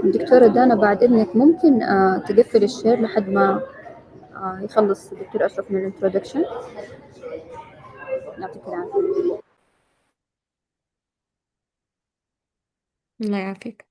دكتورة دانا بعد إذنك ممكن تقفل الشير لحد ما يخلص الدكتور أشرف من الانترودكشن. يعطيك العافية. الله يعافيك.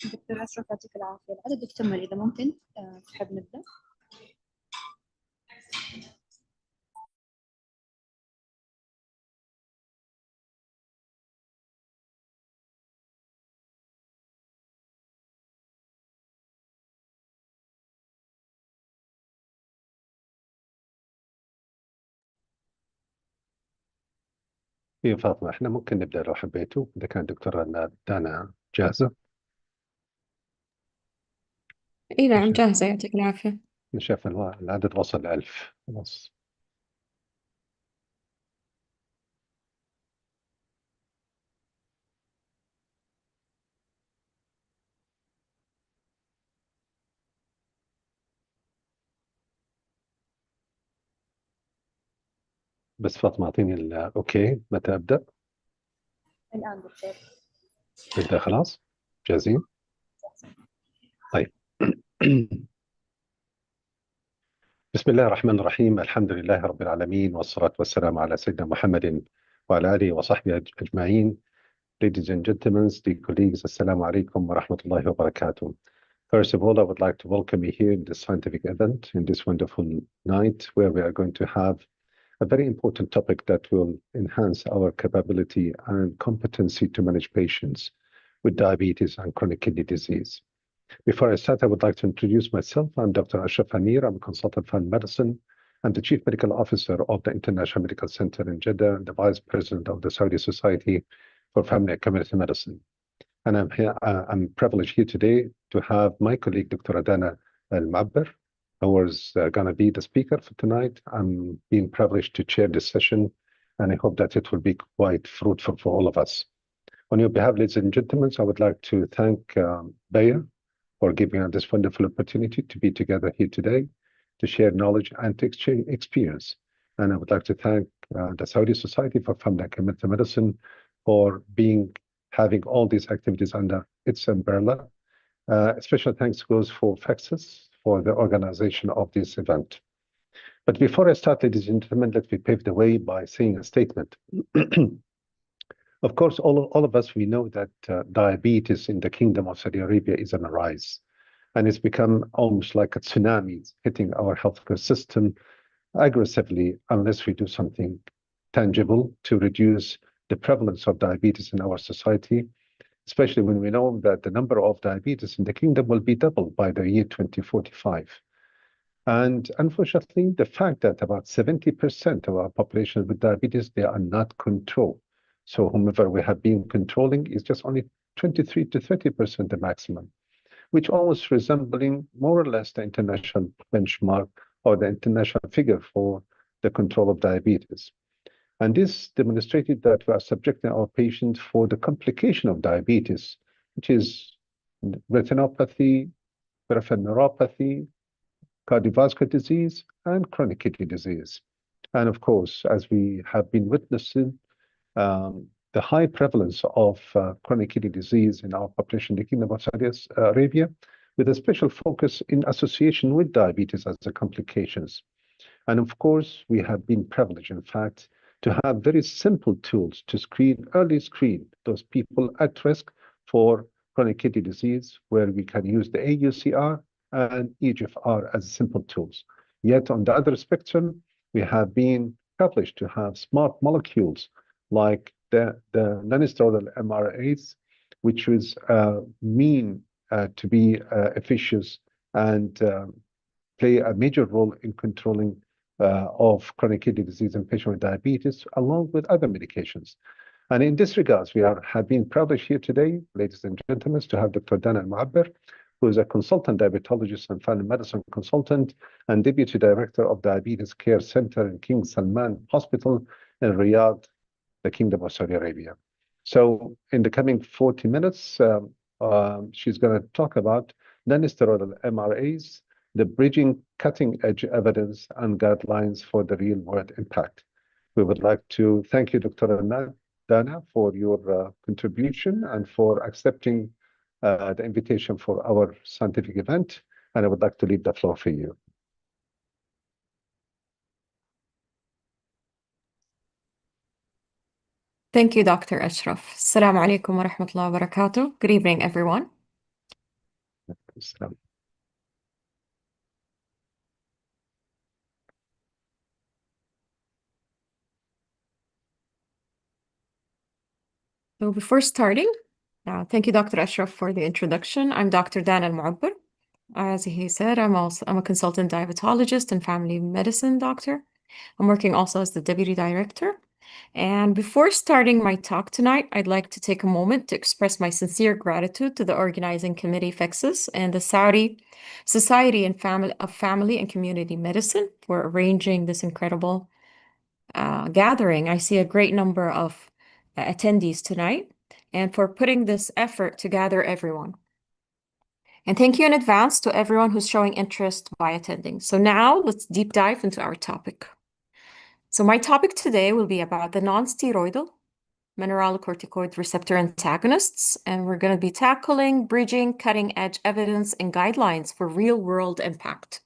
دكتور أشرف يعطيك العافية. العدد يكتمل، إذا ممكن تحب نبدأ. يا فاطمة، احنا ممكن نبدأ لو حبيتوا، إذا كان دكتورة دانا جاهزة. اي نعم نشوف جاهزة، يعطيك العافية. نشوف العدد وصل 1000 خلاص. بس فاطمة أعطيني أوكي، متى أبدأ؟ الآن دكتور. نبدأ خلاص؟ جاهزين؟ طيب. بسم الله الرحمن الرحيم، الحمد لله رب العالمين، والصلاة والسلام على سيدنا محمد وعلى آله وصحبه أجمعين. Ladies and gentlemen, dear colleagues, Assalamu alaikum wa rahmatullahi wa barakatuh. First of all, I would like to welcome you here in this scientific event, in this wonderful night, where we are going to have a very important topic that will enhance our capability and competency to manage patients with diabetes and chronic kidney disease. Before I start, I would like to introduce myself. I'm Dr. Ashraf Amir. I'm a consultant for medicine. I'm the Chief Medical Officer of the International Medical Center in Jeddah, and the Vice President of the Saudi Society for Family and Community Medicine. And I'm privileged here today to have my colleague, Dr. Adana Al-Mabber, who is going to be the speaker for tonight. I'm being privileged to chair this session, and I hope that it will be quite fruitful for all of us. On your behalf, ladies and gentlemen, I would like to thank Bayer for giving us this wonderful opportunity to be together here today, to share knowledge and to exchange experience. And I would like to thank the Saudi Society for Family and Community Medicine for having all these activities under its umbrella. Special thanks goes for Faxis for the organization of this event. But before I start, ladies and gentlemen, let me pave the way by saying a statement. Of course, all of us, we know that diabetes in the Kingdom of Saudi Arabia is on a rise. And it's become almost like a tsunami hitting our healthcare system aggressively unless we do something tangible to reduce the prevalence of diabetes in our society, especially when we know that the number of diabetes in the kingdom will be doubled by the year 2045. And unfortunately, the fact that about 70% of our population with diabetes, they are not controlled. So whomever we have been controlling is just only 23 to 30% the maximum, which almost resembling more or less the international benchmark or the international figure for the control of diabetes. And this demonstrated that we are subjecting our patients for the complication of diabetes, which is retinopathy, peripheral neuropathy, cardiovascular disease, and chronic kidney disease. And of course, as we have been witnessing, the high prevalence of chronic kidney disease in our population, the Kingdom of Saudi Arabia, with a special focus in association with diabetes as the complications. And of course, we have been privileged, in fact, to have very simple tools to early screen those people at risk for chronic kidney disease, where we can use the AUCR and EGFR as simple tools. Yet on the other spectrum, we have been privileged to have smart molecules like the non-steroidal MRAs, which is mean to be efficacious and play a major role in controlling of chronic kidney disease in patients with diabetes, along with other medications. And in this regard, have been privileged here today, ladies and gentlemen, to have Dr. Dana Al-Mu'abber, who is a consultant diabetologist and family medicine consultant and deputy director of Diabetes Care Center in King Salman Hospital in Riyadh, the Kingdom of Saudi Arabia. So in the coming 40 minutes, she's going to talk about non-steroidal MRAs, the bridging cutting-edge evidence and guidelines for the real-world impact. We would like to thank you, Dr. Dana, for your contribution and for accepting the invitation for our scientific event. And I would like to leave the floor for you. Thank you, Dr. Ashraf. Assalamu alaikum wa rahmatullahi wa barakatuh. Good evening, everyone. السلام. So before starting, thank you, Dr. Ashraf, for the introduction. I'm Dr. Dan Al-Mu'abbar. As he said, I'm a consultant diabetologist and family medicine doctor. I'm working also as the deputy director. And before starting my talk tonight, I'd like to take a moment to express my sincere gratitude to the organizing committee FEXUS and the Saudi Society and Family and Community Medicine for arranging this incredible gathering. I see a great number of attendees tonight and for putting this effort to gather everyone. And thank you in advance to everyone who's showing interest by attending. So now let's deep dive into our topic. So my topic today will be about the non-steroidal mineralocorticoid receptor antagonists, and we're going to be tackling bridging cutting-edge evidence and guidelines for real-world impact.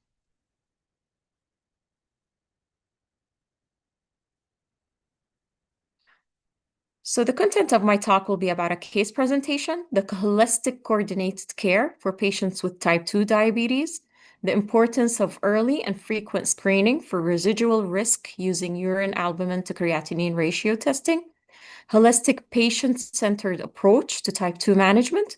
So the content of my talk will be about a case presentation, the holistic coordinated care for patients with type 2 diabetes, the importance of early and frequent screening for residual risk using urine albumin to creatinine ratio testing, holistic patient-centered approach to type 2 management,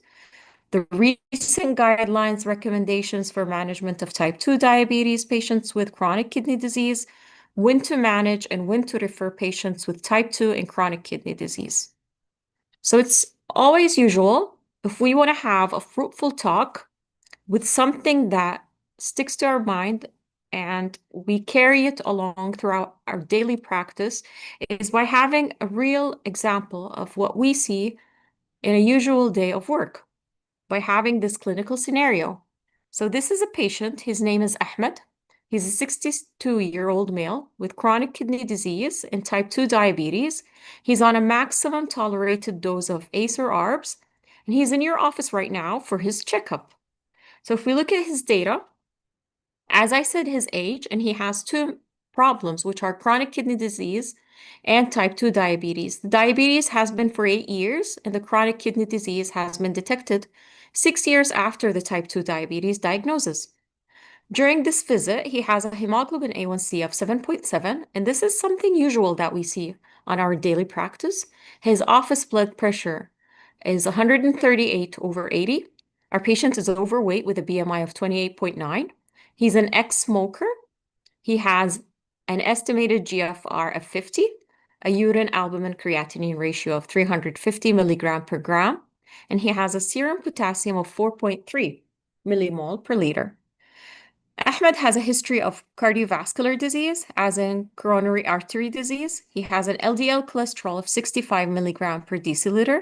the recent guidelines recommendations for management of type 2 diabetes patients with chronic kidney disease, when to manage and when to refer patients with type 2 and chronic kidney disease. So it's always usual if we want to have a fruitful talk with something that sticks to our mind and we carry it along throughout our daily practice is by having a real example of what we see in a usual day of work, by having this clinical scenario. So this is a patient, his name is Ahmed. He's a 62-year-old male with chronic kidney disease and type 2 diabetes. He's on a maximum tolerated dose of ACE or ARBs, and he's in your office right now for his checkup. So if we look at his data, as I said, his age, and he has two problems, which are chronic kidney disease and type 2 diabetes. The diabetes has been for 8 years, and the chronic kidney disease has been detected 6 years after the type 2 diabetes diagnosis. During this visit, he has a hemoglobin A1C of 7.7, and this is something usual that we see on our daily practice. His office blood pressure is 138 over 80. Our patient is overweight with a BMI of 28.9. He's an ex-smoker. He has an estimated GFR of 50, a urine albumin creatinine ratio of 350 milligram per gram, and he has a serum potassium of 4.3 millimole per liter. Ahmed has a history of cardiovascular disease, as in coronary artery disease. He has an LDL cholesterol of 65 milligram per deciliter,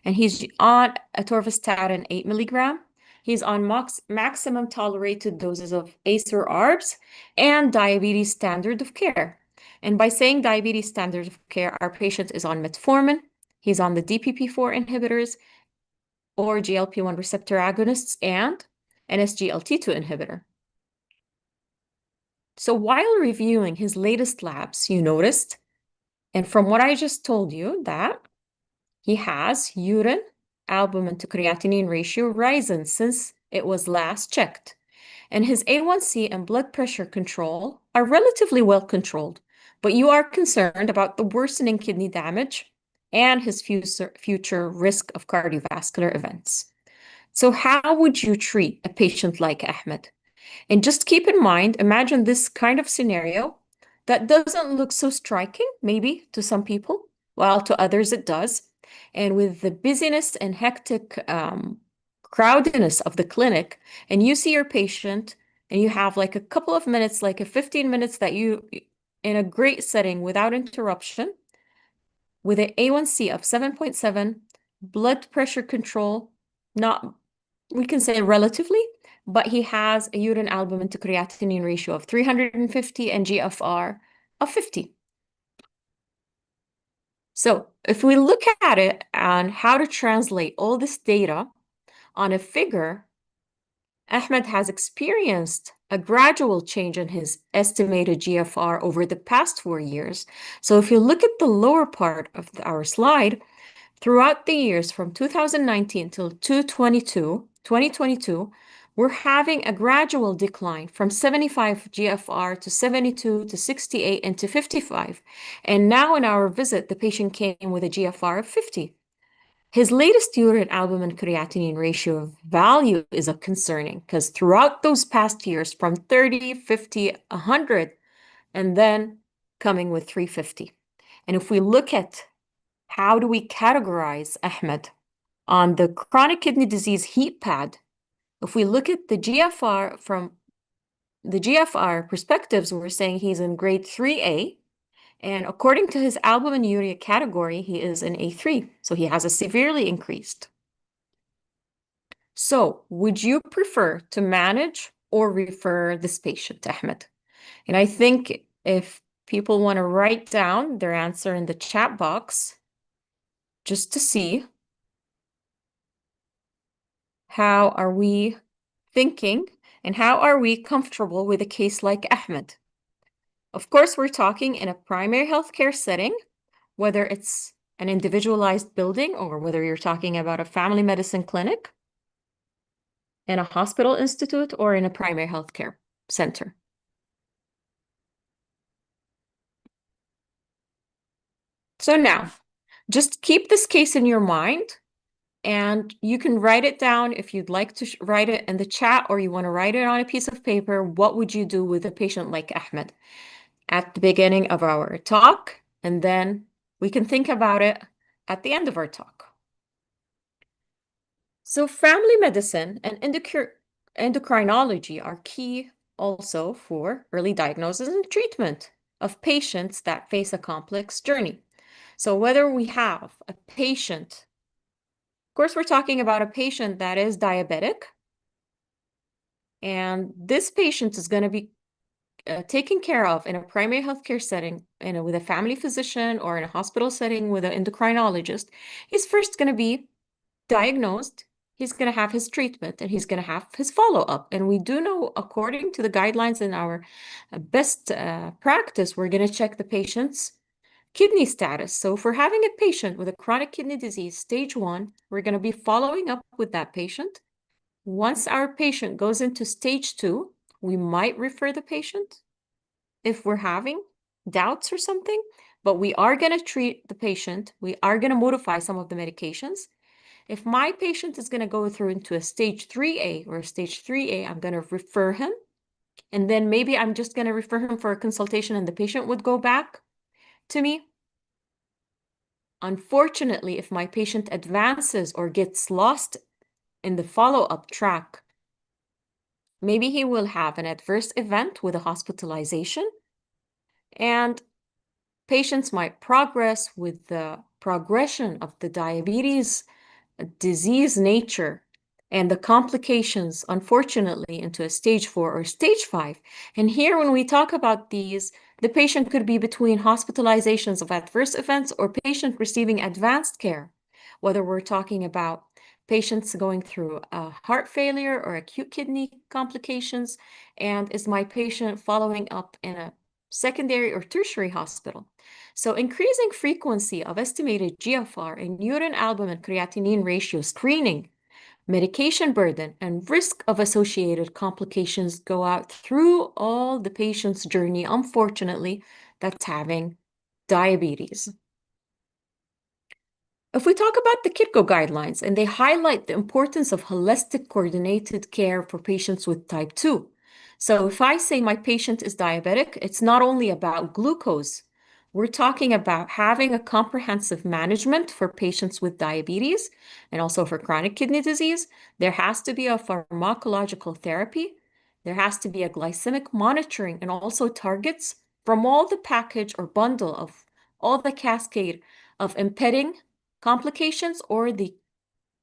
and he's on atorvastatin 8 milligram. He's on maximum tolerated doses of ACE or ARBs and diabetes standard of care. And by saying diabetes standard of care, our patient is on metformin. He's on the DPP-4 inhibitors or GLP-1 receptor agonists and an SGLT2 inhibitor. So while reviewing his latest labs, you noticed, and from what I just told you, that he has urine albumin to creatinine ratio risen since it was last checked. And his A1C and blood pressure control are relatively well controlled, but you are concerned about the worsening kidney damage and his future risk of cardiovascular events. So how would you treat a patient like Ahmed? And just keep in mind, imagine this kind of scenario that doesn't look so striking, maybe to some people, while to others it does. And with the busyness and hectic crowdedness of the clinic, and you see your patient and you have like a couple of minutes, like a 15 minutes that you, in a great setting without interruption, with an A1C of 7.7, blood pressure control, not, we can say relatively, but he has a urine albumin to creatinine ratio of 350 and GFR of 50. So if we look at it and how to translate all this data on a figure, Ahmed has experienced a gradual change in his estimated GFR over the past 4 years. So if you look at the lower part of our slide, throughout the years from 2019 till 2022, we're having a gradual decline from 75 GFR to 72 to 68 and to 55. And now in our visit, the patient came with a GFR of 50. His latest urine albumin creatinine ratio value is concerning because throughout those past years, from 30, 50, 100, and then coming with 350. And if we look at how do we categorize Ahmed on the chronic kidney disease heat pad, if we look at the GFR from the GFR perspectives, we're saying he's in grade 3A. And according to his albuminuria category, he is in A3. So he has a severely increased. So would you prefer to manage or refer this patient to Ahmed? And I think if people want to write down their answer in the chat box, just to see how are we thinking and how are we comfortable with a case like Ahmed? Of course, we're talking in a primary healthcare setting, whether it's an individualized building or whether you're talking about a family medicine clinic, in a hospital institute, or in a primary healthcare center. So now, just keep this case in your mind, and you can write it down if you'd like to write it in the chat or you want to write it on a piece of paper. What would you do with a patient like Ahmed at the beginning of our talk? And then we can think about it at the end of our talk. So family medicine and endocrinology are key also for early diagnosis and treatment of patients that face a complex journey. So whether we have a patient, of course, we're talking about a patient that is diabetic, and this patient is going to be taken care of in a primary healthcare setting, with a family physician, or in a hospital setting with an endocrinologist. He's first going to be diagnosed, he's going to have his treatment, and he's going to have his follow-up. And we do know, according to the guidelines in our best practice, we're going to check the patient's kidney status. So if we're having a patient with a chronic kidney disease, stage 1, we're going to be following up with that patient. Once our patient goes into stage 2, we might refer the patient if we're having doubts or something, but we are going to treat the patient. We are going to modify some of the medications. If my patient is going to go through into a stage 3A or a stage 3A, I'm going to refer him. And then maybe I'm just going to refer him for a consultation and the patient would go back to me. Unfortunately, if my patient advances or gets lost in the follow-up track, maybe he will have an adverse event with a hospitalization, and patients might progress with the progression of the diabetes disease nature and the complications, unfortunately, into a stage 4 or stage 5. And here, when we talk about these, the patient could be between hospitalizations of adverse events or patient receiving advanced care, whether we're talking about patients going through heart failure or acute kidney complications, and is my patient following up in a secondary or tertiary hospital. So increasing frequency of estimated GFR and urine albumin creatinine ratio screening, medication burden, and risk of associated complications go out through all the patient's journey, unfortunately, that's having diabetes. If we talk about the KIDCO guidelines, and they highlight the importance of holistic coordinated care for patients with type 2. So if I say my patient is diabetic, it's not only about glucose. We're talking about having a comprehensive management for patients with diabetes and also for chronic kidney disease. There has to be a pharmacological therapy. There has to be a glycemic monitoring and also targets from all the package or bundle of all the cascade of impeding complications or the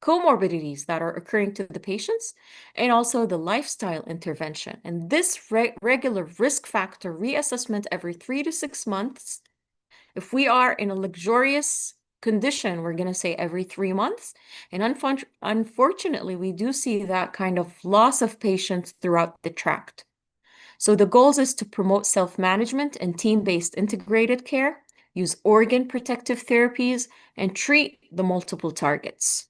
comorbidities that are occurring to the patients, and also the lifestyle intervention. And this regular risk factor reassessment every 3 to 6 months. If we are in a luxurious condition, we're going to say every 3 months. And unfortunately, we do see that kind of loss of patients throughout the tract. So the goals is to promote self-management and team-based integrated care, use organ protective therapies, and treat the multiple targets.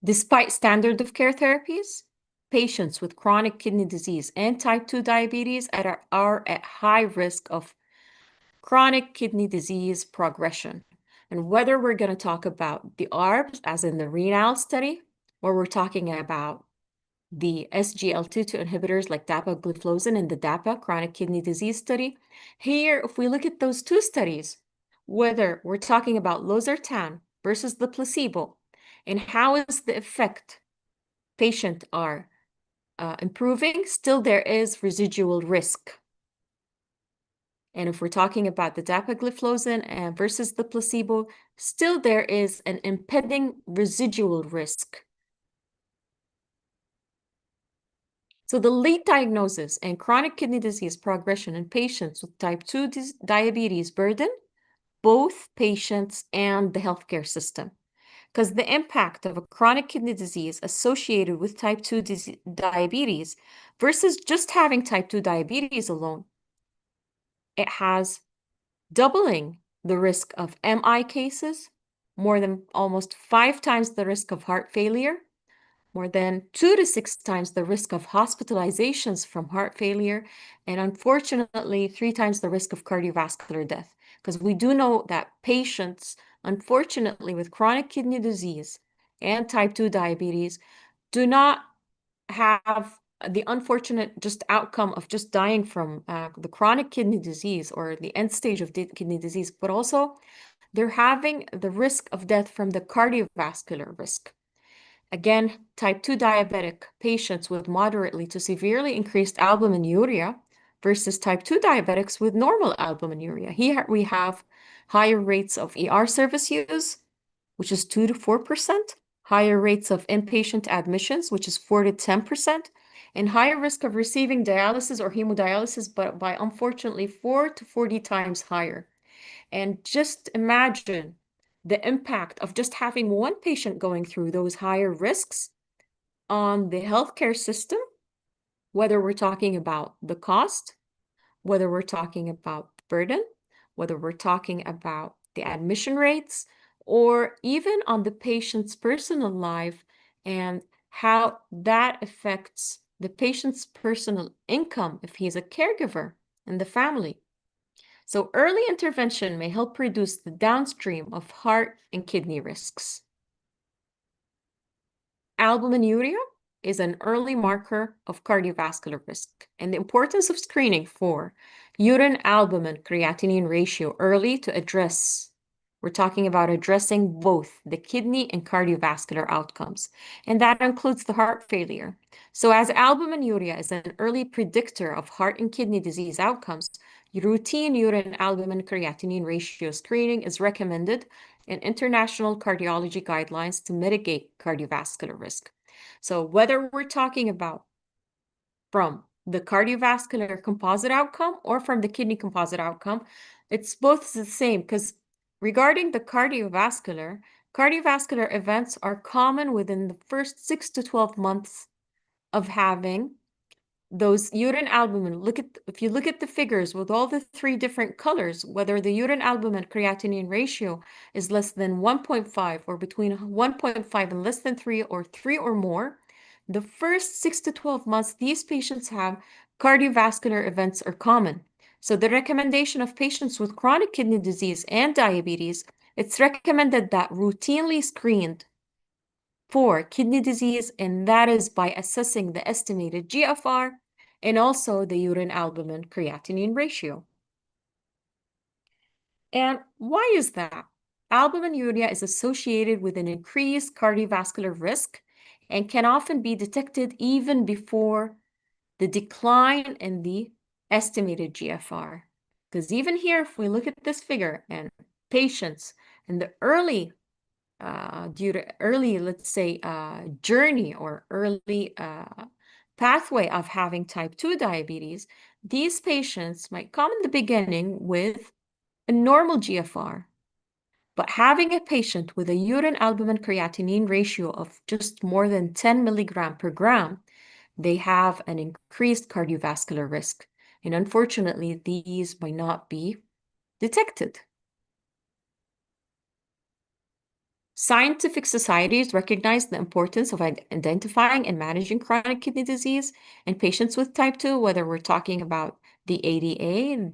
Despite standard of care therapies, patients with chronic kidney disease and type 2 diabetes are at high risk of chronic kidney disease progression. And whether we're going to talk about the ARBs, as in the renal study, or we're talking about the SGLT2 inhibitors like dapagliflozin and the DAPA chronic kidney disease study, here, if we look at those two studies, whether we're talking about losartan versus the placebo, and how is the effect patient are improving, still there is residual risk. And if we're talking about the dapagliflozin versus the placebo, still there is an impending residual risk. So the late diagnosis and chronic kidney disease progression in patients with type 2 diabetes burden both patients and the healthcare system. Because the impact of a chronic kidney disease associated with type 2 diabetes versus just having type 2 diabetes alone, it has doubling the risk of MI cases, more than almost 5 times the risk of heart failure, more than 2 to 6 times the risk of hospitalizations from heart failure, and unfortunately, 3 times the risk of cardiovascular death. Because we do know that patients, unfortunately, with chronic kidney disease and type 2 diabetes do not have the unfortunate just outcome of just dying from the chronic kidney disease or the end stage of kidney disease, but also they're having the risk of death from the cardiovascular risk. Again, type 2 diabetic patients with moderately to severely increased albuminuria versus type 2 diabetics with normal albuminuria. Here we have higher rates of ER service use, which is 2 to 4%, higher rates of inpatient admissions, which is 4 to 10%, and higher risk of receiving dialysis or hemodialysis, but by unfortunately 4 to 40 times higher. And just imagine the impact of just having one patient going through those higher risks on the healthcare system, whether we're talking about the cost, whether we're talking about the burden, whether we're talking about the admission rates, or even on the patient's personal life and how that affects the patient's personal income if he's a caregiver in the family. So early intervention may help reduce the downstream of heart and kidney risks. Albuminuria is an early marker of cardiovascular risk, and the importance of screening for urine albumin creatinine ratio early to address. We're talking about addressing both the kidney and cardiovascular outcomes, and that includes the heart failure. So as albuminuria is an early predictor of heart and kidney disease outcomes, routine urine albumin creatinine ratio screening is recommended in international cardiology guidelines to mitigate cardiovascular risk. So whether we're talking about from the cardiovascular composite outcome or from the kidney composite outcome, it's both the same, because regarding the cardiovascular events are common within the first 6 to 12 months of having those urine albumin. If you look at the figures with all the 3 different colors, whether the urine albumin creatinine ratio is less than 1.5 or between 1.5 and less than 3 or 3 or more, the first 6 to 12 months, these patients have cardiovascular events are common. So the recommendation of patients with chronic kidney disease and diabetes, it's recommended that routinely screened for kidney disease, and that is by assessing the estimated GFR and also the urine albumin creatinine ratio. And why is that? Albuminuria is associated with an increased cardiovascular risk and can often be detected even before the decline in the estimated GFR. Because even here, if we look at this figure and patients in the early let's say, journey or early pathway of having type 2 diabetes, these patients might come in the beginning with a normal GFR. But having a patient with a urine albumin creatinine ratio of just more than 10 milligram per gram, they have an increased cardiovascular risk. And unfortunately, these might not be detected. Scientific societies recognize the importance of identifying and managing chronic kidney disease in patients with type 2, whether we're talking about the ADA,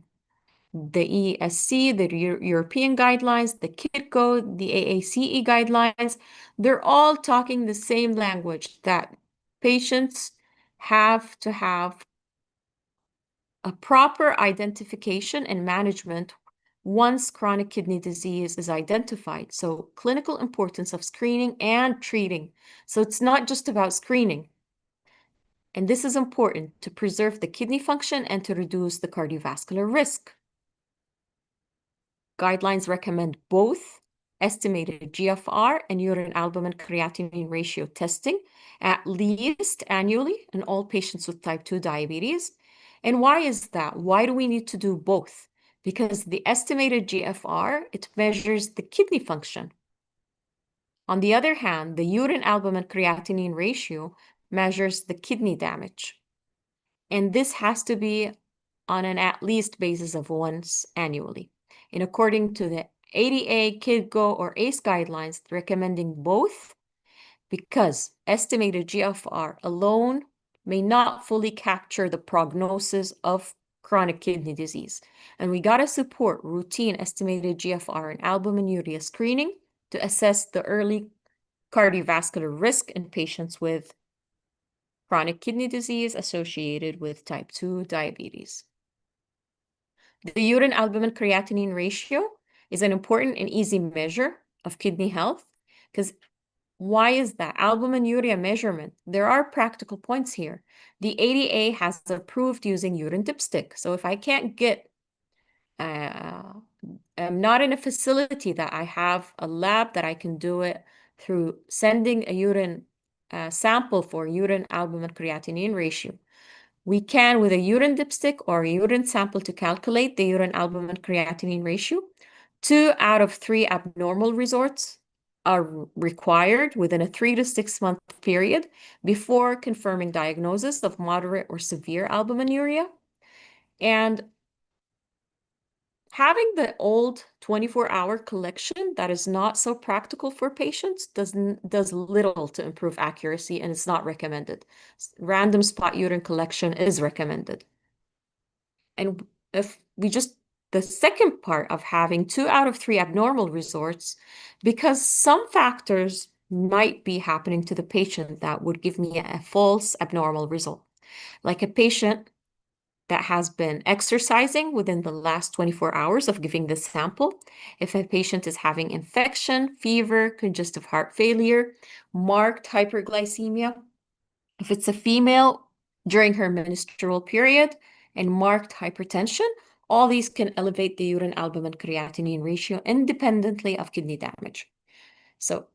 the ESC, the European guidelines, the KITCO, the AACE guidelines. They're all talking the same language, that patients have to have a proper identification and management once chronic kidney disease is identified. So clinical importance of screening and treating. So it's not just about screening. And this is important to preserve the kidney function and to reduce the cardiovascular risk. Guidelines recommend both estimated GFR and urine albumin creatinine ratio testing at least annually in all patients with type 2 diabetes. And why is that? Why do we need to do both? Because the estimated GFR, it measures the kidney function. On the other hand, the urine albumin creatinine ratio measures the kidney damage. And this has to be on an at least basis of once annually. And according to the ADA, KITCO, or ACE guidelines, recommending both because estimated GFR alone may not fully capture the prognosis of chronic kidney disease. And we got to support routine estimated GFR and albuminuria screening to assess the early cardiovascular risk in patients with chronic kidney disease associated with type 2 diabetes. The urine albumin creatinine ratio is an important and easy measure of kidney health. Because why is that? Albuminuria measurement. There are practical points here. The ADA has approved using urine dipstick. So if I can't get, I'm not in a facility that I have a lab that I can do it through sending a urine sample for urine albumin creatinine ratio. We can, with a urine dipstick or a urine sample, to calculate the urine albumin creatinine ratio. 2 out of 3 abnormal results are required within a 3 to 6 month period before confirming diagnosis of moderate or severe albuminuria. And having the old 24-hour collection that is not so practical for patients does little to improve accuracy, and it's not recommended. Random spot urine collection is recommended. And if we just, the second part of having 2 out of 3 abnormal results, because some factors might be happening to the patient that would give me a false abnormal result. Like a patient that has been exercising within the last 24 hours of giving the sample. If a patient is having infection, fever, congestive heart failure, marked hyperglycemia. If it's a female during her menstrual period and marked hypertension, all these can elevate the urine albumin creatinine ratio independently of kidney damage. So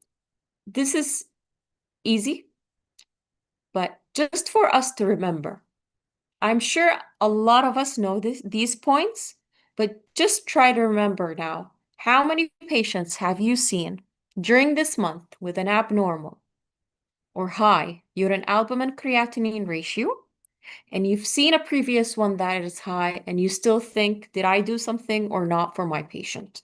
this is easy, but just for us to remember. I'm sure a lot of us know these points, but just try to remember now, how many patients have you seen during this month with an abnormal or high urine albumin creatinine ratio, and you've seen a previous one that is high, and you still think, did I do something or not for my patient?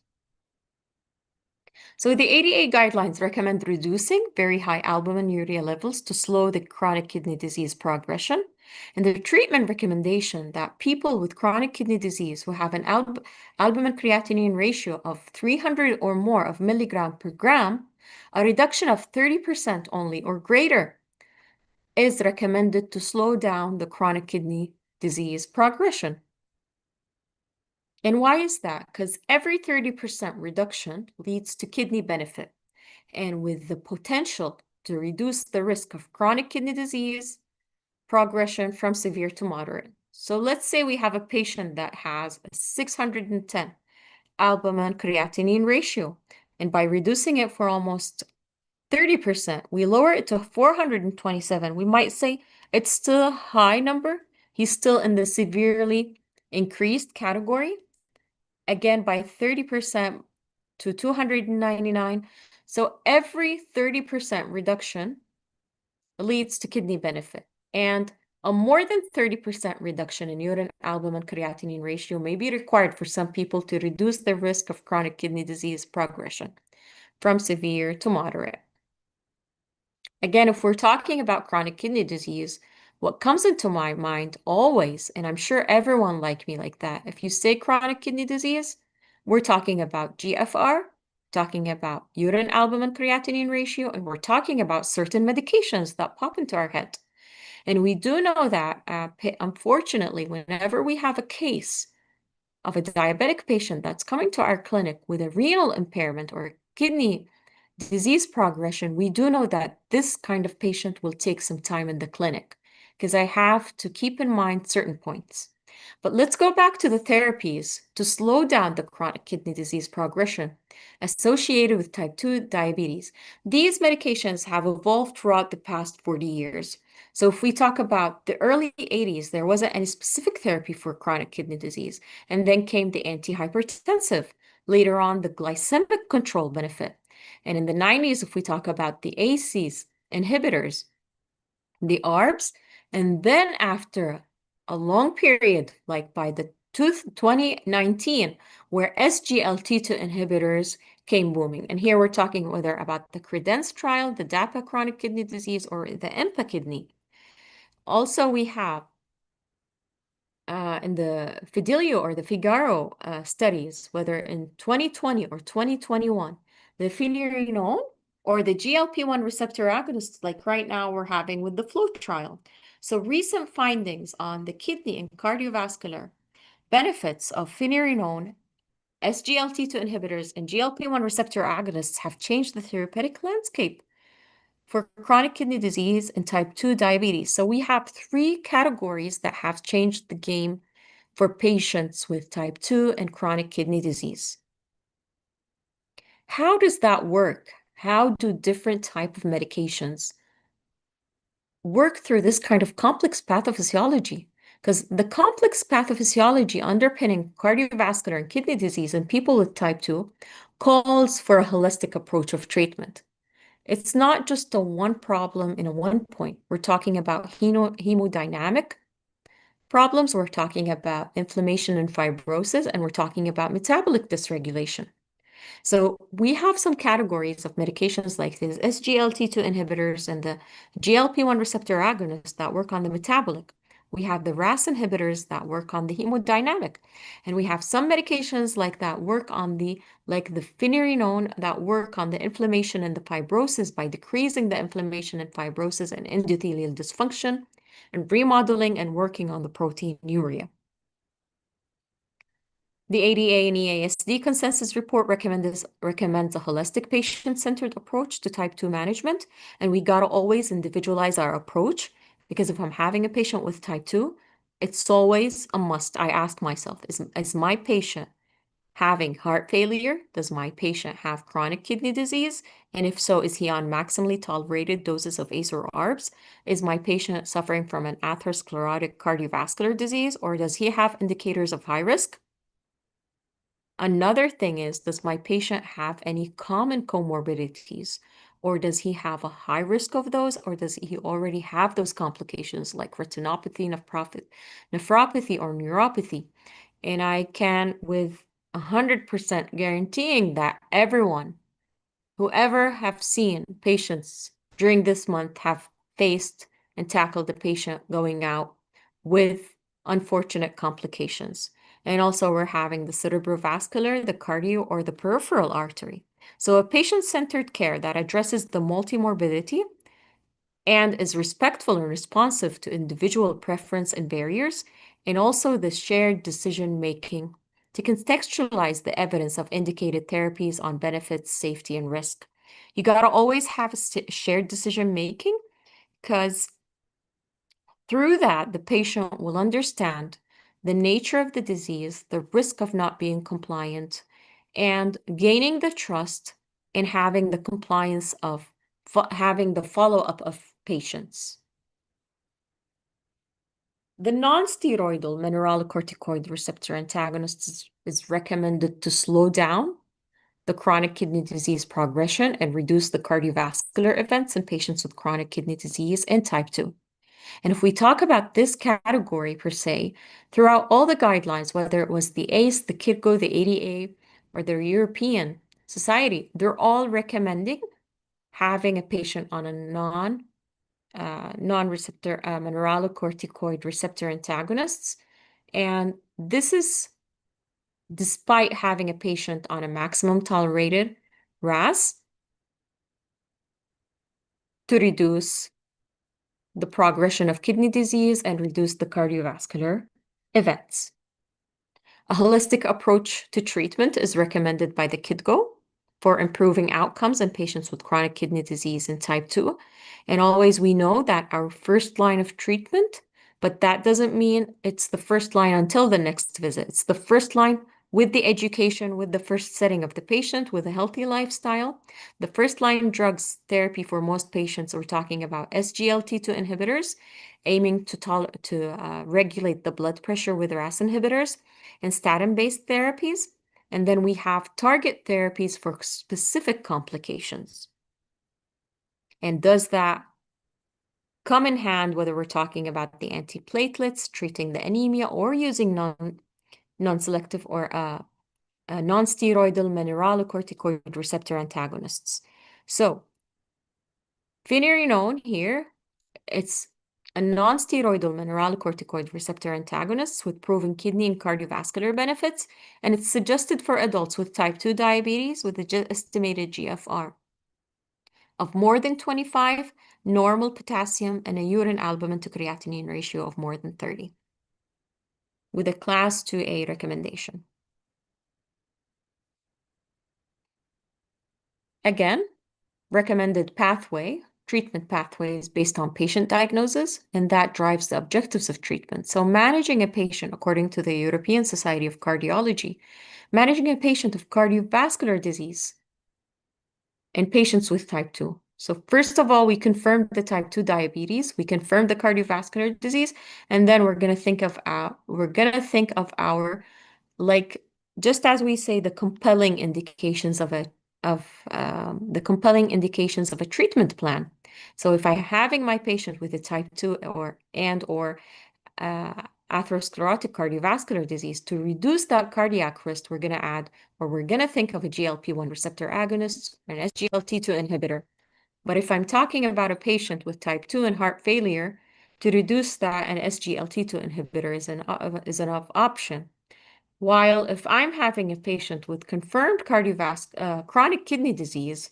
So the ADA guidelines recommend reducing very high albuminuria levels to slow the chronic kidney disease progression. And the treatment recommendation that people with chronic kidney disease who have an albumin creatinine ratio of 300 or more of milligram per gram, a reduction of 30% only or greater is recommended to slow down the chronic kidney disease progression. And why is that? Because every 30% reduction leads to kidney benefit, and with the potential to reduce the risk of chronic kidney disease progression from severe to moderate. So let's say we have a patient that has a 610 albumin creatinine ratio, and by reducing it for almost 30%, we lower it to 427. We might say it's still a high number. He's still in the severely increased category. Again, by 30% to 299. So every 30% reduction leads to kidney benefit. And a more than 30% reduction in urine albumin creatinine ratio may be required for some people to reduce the risk of chronic kidney disease progression. from severe to moderate. Again, if we're talking about chronic kidney disease, what comes into my mind always, and I'm sure everyone like me like that, if you say chronic kidney disease, we're talking about GFR, talking about urine albumin creatinine ratio, and we're talking about certain medications that pop into our head. And we do know that, unfortunately, whenever we have a case of a diabetic patient that's coming to our clinic with a renal impairment or kidney disease progression, we do know that this kind of patient will take some time in the clinic because I have to keep in mind certain points. But let's go back to the therapies to slow down the chronic kidney disease progression associated with type 2 diabetes. These medications have evolved throughout the past 40 years. So if we talk about the early 80s, there wasn't any specific therapy for chronic kidney disease. And then came the antihypertensive, later on the glycemic control benefit. And in the 90s, if we talk about the ACEs inhibitors, the ARBs, and then after a long period, like by the 2019, where SGLT2 inhibitors came booming. And here we're talking whether about the CREDENCE trial, the DAPA chronic kidney disease, or the EMPA kidney. Also, we have in the Fidelio or the Figaro studies, whether in 2020 or 2021, the finerenone or the GLP-1 receptor agonists, like right now we're having with the FLOW trial. So recent findings on the kidney and cardiovascular benefits of finerenone, SGLT2 inhibitors, and GLP-1 receptor agonists have changed the therapeutic landscape for chronic kidney disease and type 2 diabetes. So we have three categories that have changed the game for patients with type 2 and chronic kidney disease. How does that work? How do different type of medications work through this kind of complex pathophysiology? Because the complex pathophysiology underpinning cardiovascular and kidney disease in people with type 2 calls for a holistic approach of treatment. It's not just a one problem in a one point. We're talking about hemodynamic problems, we're talking about inflammation and fibrosis, and we're talking about metabolic dysregulation. So we have some categories of medications like these SGLT2 inhibitors and the GLP-1 receptor agonists that work on the metabolic. We have the RAS inhibitors that work on the hemodynamic. And we have some medications like that work on the, like the finerenone that work on the inflammation and the fibrosis by decreasing the inflammation and fibrosis and endothelial dysfunction and remodeling and working on the proteinuria. The ADA and EASD consensus report recommends a holistic patient-centered approach to type 2 management, and we gotta always individualize our approach, because if I'm having a patient with type 2, it's always a must. I ask myself, is my patient having heart failure? Does my patient have chronic kidney disease? And if so, is he on maximally tolerated doses of ACE or ARBs? Is my patient suffering from an atherosclerotic cardiovascular disease, or does he have indicators of high risk? Another thing is, does my patient have any common comorbidities, or does he have a high risk of those, or does he already have those complications like retinopathy, nephropathy, or neuropathy? And I can, with 100% guaranteeing that everyone, whoever have seen patients during this month, have faced and tackled the patient going out with unfortunate complications. And also we're having the cerebrovascular, the cardio, or the peripheral artery. So a patient-centered care that addresses the multimorbidity and is respectful and responsive to individual preference and barriers, and also the shared decision-making to contextualize the evidence of indicated therapies on benefits, safety, and risk. You gotta always have a shared decision-making, because through that, the patient will understand the nature of the disease, the risk of not being compliant, and gaining the trust in having the compliance of having the follow-up of patients. The non-steroidal mineralocorticoid receptor antagonist is recommended to slow down the chronic kidney disease progression and reduce the cardiovascular events in patients with chronic kidney disease and type 2. And if we talk about this category per se, throughout all the guidelines, whether it was the ACE, the KidCO, the ADA, or the European Society, they're all recommending having a patient on a non-receptor mineralocorticoid receptor antagonists. And this is despite having a patient on a maximum tolerated RAS to reduce the progression of kidney disease and reduce the cardiovascular events. A holistic approach to treatment is recommended by the KidGO for improving outcomes in patients with chronic kidney disease and type 2. And always we know that our first line of treatment, but that doesn't mean it's the first line until the next visit. It's the first line with the education, with the first setting of the patient, with a healthy lifestyle. The first line drugs therapy for most patients, we're talking about SGLT2 inhibitors, aiming to regulate the blood pressure with RAS inhibitors, and statin-based therapies. And then we have target therapies for specific complications. And does that come in hand whether we're talking about the antiplatelets, treating the anemia, or using non-selective or non-steroidal mineralocorticoid receptor antagonists? So finerenone here, it's a non-steroidal mineralocorticoid receptor antagonist with proven kidney and cardiovascular benefits, and it's suggested for adults with type 2 diabetes with an estimated GFR of more than 25, normal potassium, and a urine albumin to creatinine ratio of more than 30, with a class 2A recommendation. Again, recommended pathway, treatment pathways based on patient diagnosis, and that drives the objectives of treatment. So managing a patient according to the European Society of Cardiology, managing a patient of cardiovascular disease in patients with type 2. So first of all, we confirmed the type 2 diabetes, we confirmed the cardiovascular disease, and then we're going to think of our, like, just as we say, the compelling indications of a treatment plan. So if I'm having my patient with a type 2 or atherosclerotic cardiovascular disease, to reduce that cardiac risk, we're going to add, or we're going to think of a GLP-1 receptor agonist, an SGLT2 inhibitor. But if I'm talking about a patient with type 2 and heart failure, to reduce that, an SGLT2 inhibitor is an option. While if I'm having a patient with confirmed chronic kidney disease,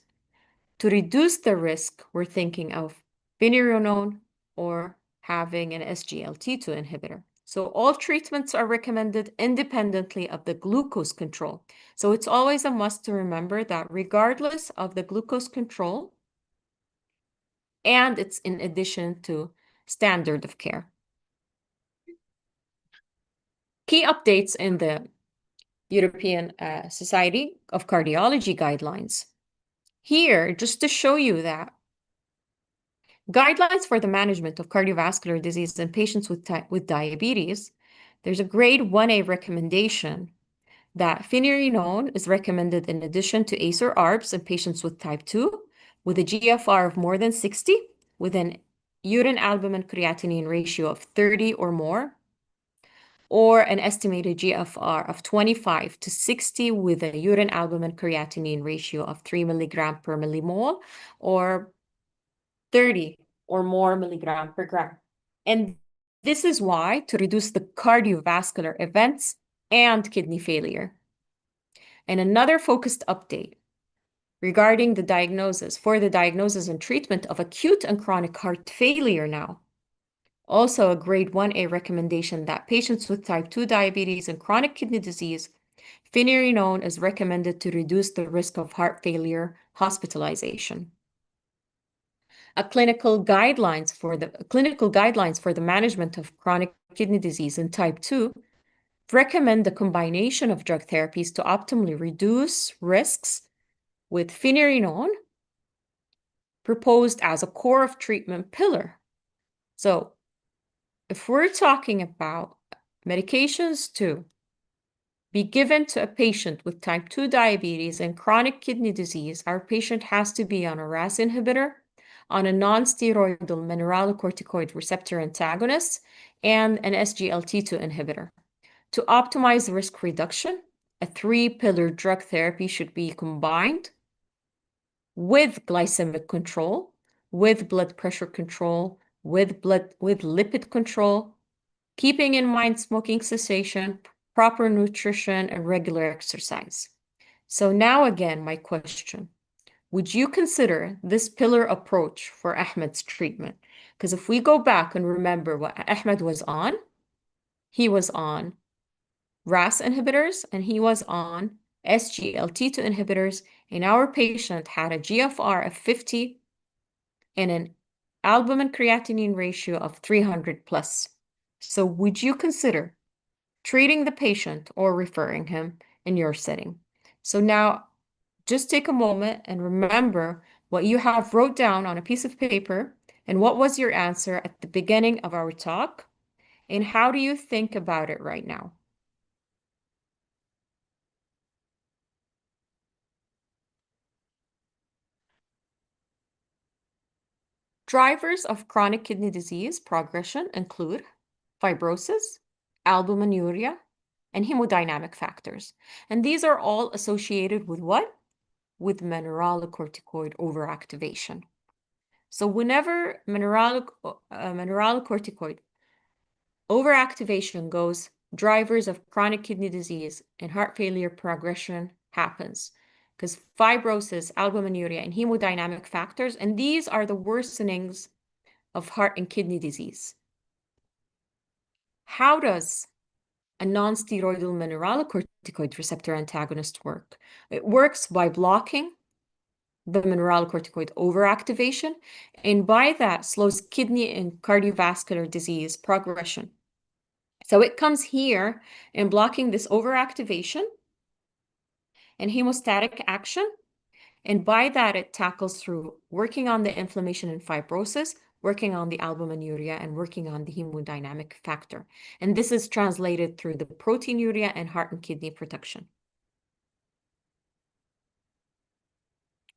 to reduce the risk, we're thinking of finerenone or having an SGLT2 inhibitor. So all treatments are recommended independently of the glucose control. So it's always a must to remember that regardless of the glucose control, and it's in addition to standard of care. Key updates in the European Society of Cardiology guidelines. Here, just to show you that guidelines for the management of cardiovascular disease in patients with diabetes, there's a grade 1A recommendation that finerenone is recommended in addition to ACE or ARBs in patients with type 2 with a GFR of more than 60, with an urine albumin creatinine ratio of 30 or more, or an estimated GFR of 25 to 60 with a urine albumin creatinine ratio of 3 milligram per millimole, or 30 or more milligram per gram. And this is why, to reduce the cardiovascular events and kidney failure. And another focused update regarding the diagnosis and treatment of acute and chronic heart failure now. Also a grade 1A recommendation that patients with type 2 diabetes and chronic kidney disease, finerenone is recommended to reduce the risk of heart failure hospitalization. Clinical guidelines for the management of chronic kidney disease in type 2 recommend the combination of drug therapies to optimally reduce risks, with finerenone proposed as a core of treatment pillar. So if we're talking about medications to be given to a patient with type 2 diabetes and chronic kidney disease, our patient has to be on a RAS inhibitor, on a non-steroidal mineralocorticoid receptor antagonist, and an SGLT2 inhibitor to optimize risk reduction a 3-pillar drug therapy should be combined with glycemic control, with blood pressure control, with lipid control, keeping in mind smoking cessation, proper nutrition, and regular exercise. So now again, my question, would you consider this pillar approach for Ahmed's treatment? Because if we go back and remember what Ahmed was on, he was on RAS inhibitors and he was on SGLT2 inhibitors, and our patient had a GFR of 50 and an albumin creatinine ratio of 300 plus. So would you consider treating the patient or referring him in your setting? So now just take a moment and remember what you have wrote down on a piece of paper and what was your answer at the beginning of our talk, and how do you think about it right now? Drivers of chronic kidney disease progression include fibrosis, albuminuria, and hemodynamic factors. And these are all associated with what? With mineralocorticoid overactivation. So whenever mineralocorticoid overactivation goes, drivers of chronic kidney disease and heart failure progression happens, because fibrosis, albuminuria, and hemodynamic factors, and these are the worsenings of heart and kidney disease. How does a non-steroidal mineralocorticoid receptor antagonist work? It works by blocking the mineralocorticoid overactivation, and by that slows kidney and cardiovascular disease progression. So it comes here in blocking this overactivation and hemostatic action, and by that it tackles through working on the inflammation and fibrosis, working on the albuminuria, and working on the hemodynamic factor. And this is translated through the proteinuria and heart and kidney protection.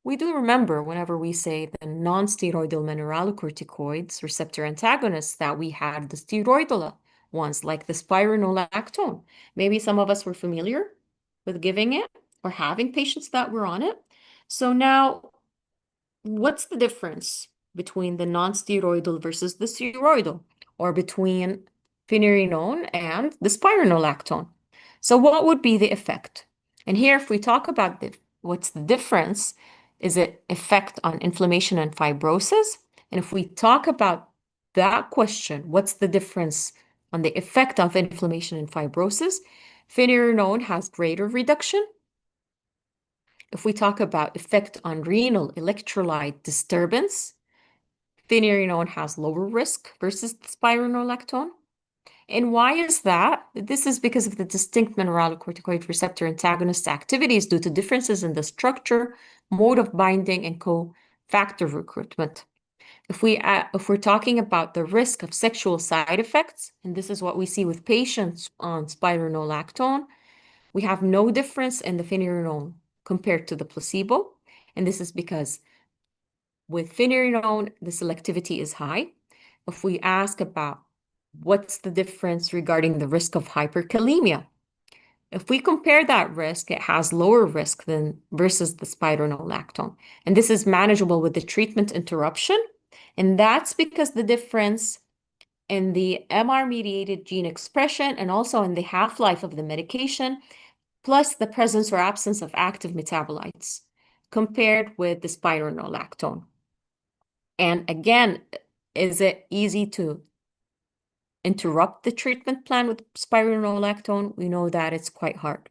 We do remember whenever we say the non-steroidal mineralocorticoids receptor antagonists that we had the steroidal ones like the spironolactone. Maybe some of us were familiar with giving it or having patients that were on it. So now, what's the difference between the non-steroidal versus the steroidal, or between finerenone and the spironolactone? So what would be the effect? And here, if we talk about what's the difference, is it effect on inflammation and fibrosis? And if we talk about that question, what's the difference on the effect of inflammation and fibrosis? Finerenone has greater reduction. If we talk about effect on renal electrolyte disturbance, finerenone has lower risk versus the spironolactone. And why is that? This is because of the distinct mineralocorticoid receptor antagonist activities due to differences in the structure, mode of binding, and cofactor recruitment. If we're talking about the risk of sexual side effects, and this is what we see with patients on spironolactone, we have no difference in the finerenone compared to the placebo. And this is because with finerenone, the selectivity is high. If we ask about what's the difference regarding the risk of hyperkalemia, if we compare that risk, it has lower risk than versus the spironolactone. And this is manageable with the treatment interruption. And that's because the difference in the MR-mediated gene expression and also in the half-life of the medication, plus the presence or absence of active metabolites compared with the spironolactone. And again, is it easy to interrupt the treatment plan with spironolactone? We know that it's quite hard.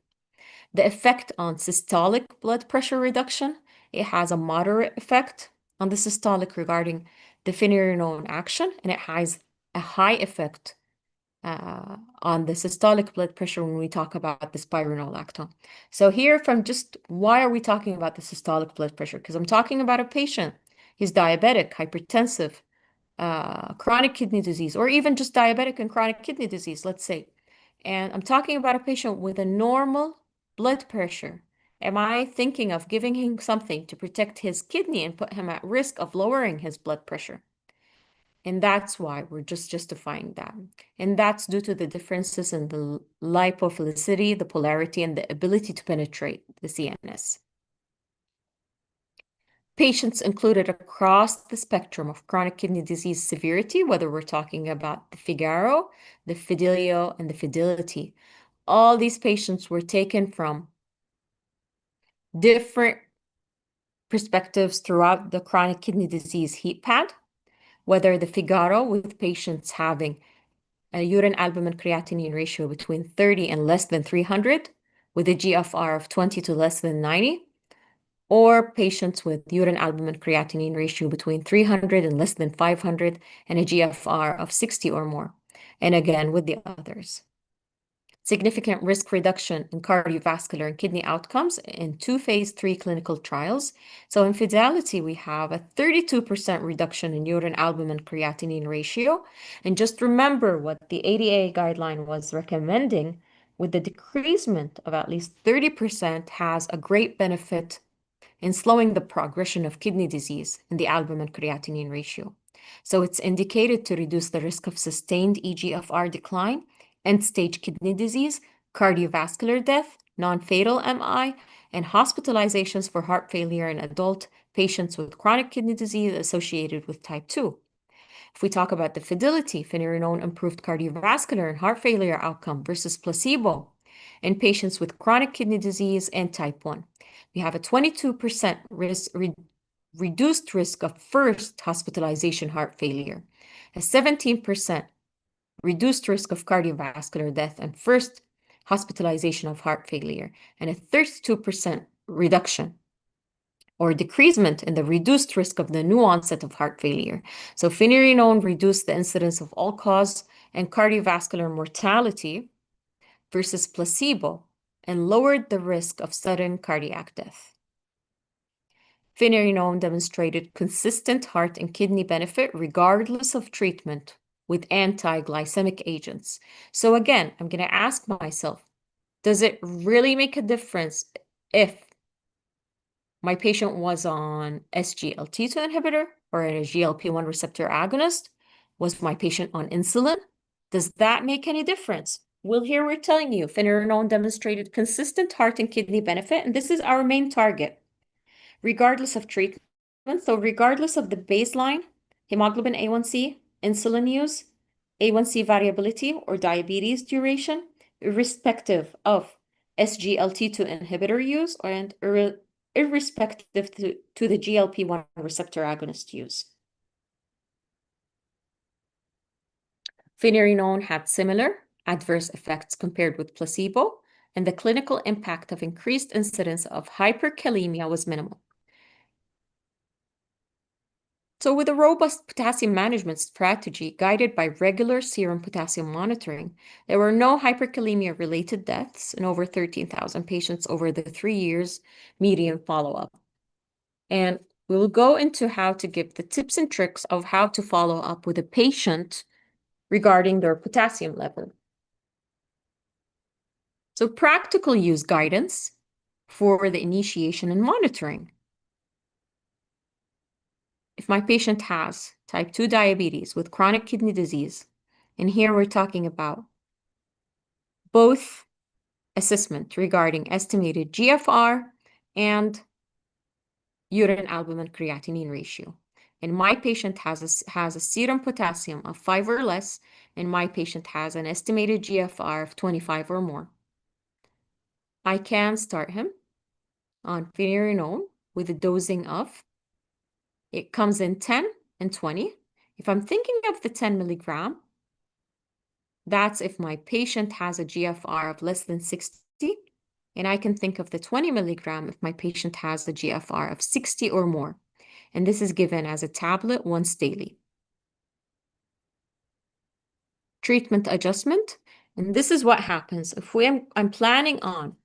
The effect on systolic blood pressure reduction, it has a moderate effect on the systolic regarding the finerenone action, and it has a high effect on the systolic blood pressure when we talk about the spironolactone. So here from just, why are we talking about the systolic blood pressure? Because I'm talking about a patient, he's diabetic, hypertensive, chronic kidney disease, or even just diabetic and chronic kidney disease, let's say. And I'm talking about a patient with a normal blood pressure. Am I thinking of giving him something to protect his kidney and put him at risk of lowering his blood pressure? And that's why we're just justifying that. And that's due to the differences in the lipophilicity, the polarity, and the ability to penetrate the CNS. Patients included across the spectrum of chronic kidney disease severity, whether we're talking about the Figaro, the Fidelio, and the Fidelity. All these patients were taken from different perspectives throughout the chronic kidney disease heat pad, whether the Figaro with patients having a urine albumin creatinine ratio between 30 and less than 300, with a GFR of 20 to less than 90, or patients with urine albumin creatinine ratio between 300 and less than 500, and a GFR of 60 or more, and again with the others. Significant risk reduction in cardiovascular and kidney outcomes in 2 phase 3 clinical trials. So in Fidelity, we have a 32% reduction in urine albumin creatinine ratio. And just remember what the ADA guideline was recommending, with the decreasement of at least 30% has a great benefit in slowing the progression of kidney disease in the albumin creatinine ratio. So it's indicated to reduce the risk of sustained eGFR decline, end-stage kidney disease, cardiovascular death, non-fatal MI, and hospitalizations for heart failure in adult patients with chronic kidney disease associated with type 2. If we talk about the Fidelity, finerenone improved cardiovascular and heart failure outcome versus placebo in patients with chronic kidney disease and type 1. We have a 22% reduced risk of first hospitalization heart failure, a 17% reduced risk of cardiovascular death and first hospitalization of heart failure, and a 32% reduction or decreasement in the reduced risk of the new onset of heart failure. So finerenone reduced the incidence of all-cause and cardiovascular mortality versus placebo and lowered the risk of sudden cardiac death. Finerenone demonstrated consistent heart and kidney benefit regardless of treatment with anti-glycemic agents. So again, I'm going to ask myself, does it really make a difference if my patient was on SGLT2 inhibitor or a GLP-1 receptor agonist? Was my patient on insulin? Does that make any difference? Well, here we're telling you, finerenone demonstrated consistent heart and kidney benefit, and this is our main target, regardless of treatment. So regardless of the baseline hemoglobin A1C, insulin use, A1C variability, or diabetes duration, irrespective of SGLT2 inhibitor use and irrespective to the GLP-1 receptor agonist use. Finerenone had similar adverse effects compared with placebo, and the clinical impact of increased incidence of hyperkalemia was minimal. So with a robust potassium management strategy guided by regular serum potassium monitoring, there were no hyperkalemia-related deaths in over 13,000 patients over the 3 years median follow-up. And we'll go into how to give the tips and tricks of how to follow up with a patient regarding their potassium level. So practical use guidance for the initiation and monitoring. If my patient has type 2 diabetes with chronic kidney disease, and here we're talking about both assessment regarding estimated GFR and urine albumin creatinine ratio. And my patient has a serum potassium of 5 or less, and my patient has an estimated GFR of 25 or more. I can start him on finerenone with a dosing of, it comes in 10 and 20. If I'm thinking of the 10 milligram, that's if my patient has a GFR of less than 60, and I can think of the 20 milligram if my patient has a GFR of 60 or more. And this is given as a tablet once daily. Treatment adjustment, and this is what happens if I'm planning on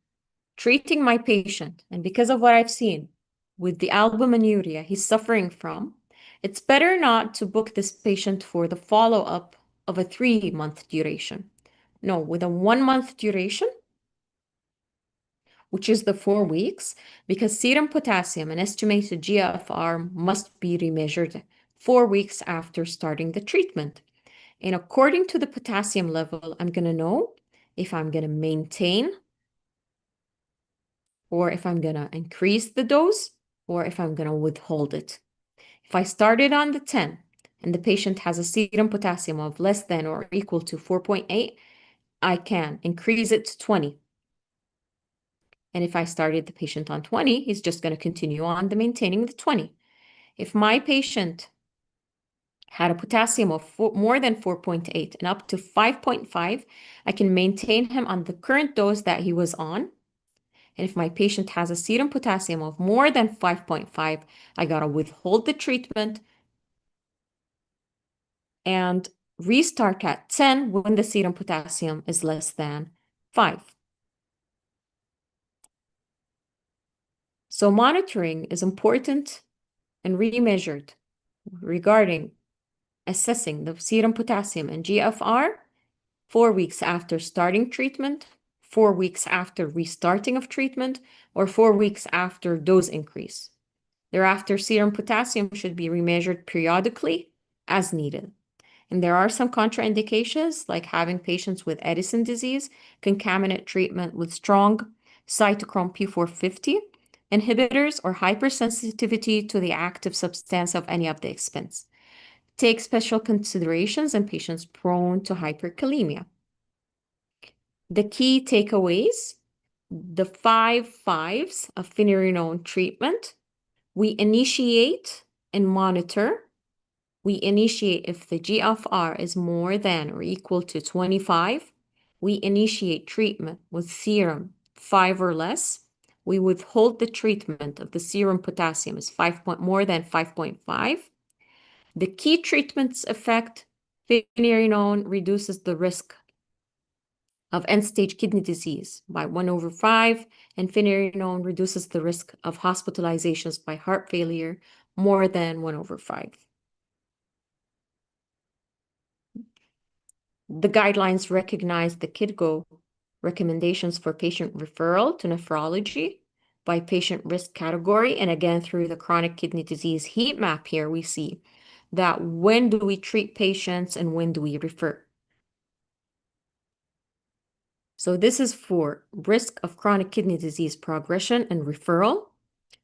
treating my patient, and because of what I've seen with the albuminuria he's suffering from, it's better not to book this patient for the follow-up of a 3-month duration. No, with a 1-month duration, which is the 4 weeks, because serum potassium and estimated GFR must be remeasured 4 weeks after starting the treatment. And according to the potassium level, I'm going to know if I'm going to maintain, or if I'm going to increase the dose, or if I'm going to withhold it. If I started on the 10 and the patient has a serum potassium of less than or equal to 4.8, I can increase it to 20. And if I started the patient on 20, he's just going to continue on maintaining the 20. If my patient had a potassium of more than 4.8 and up to 5.5, I can maintain him on the current dose that he was on. And if my patient has a serum potassium of more than 5.5, I got to withhold the treatment and restart at 10 when the serum potassium is less than 5. So monitoring is important and remeasured regarding assessing the serum potassium and GFR 4 weeks after starting treatment, 4 weeks after restarting of treatment, or 4 weeks after dose increase. Thereafter, serum potassium should be remeasured periodically as needed. And there are some contraindications, like having patients with Edison disease, concomitant treatment with strong cytochrome P450 inhibitors, or hypersensitivity to the active substance of any of the expense. Take special considerations in patients prone to hyperkalemia. The key takeaways, the 5 5s of finerenone treatment. We initiate and monitor. We initiate if the GFR is more than or equal to 25. We initiate treatment with serum 5 or less. We withhold the treatment if the serum potassium is more than 5.5. The key treatment's effect, finerenone reduces the risk of end-stage kidney disease by 1/5, and finerenone reduces the risk of hospitalizations by heart failure more than 1/5. The guidelines recognize the KDIGO recommendations for patient referral to nephrology by patient risk category. And again, through the chronic kidney disease heat map here, we see that when do we treat patients and when do we refer? So this is for risk of chronic kidney disease progression and referral.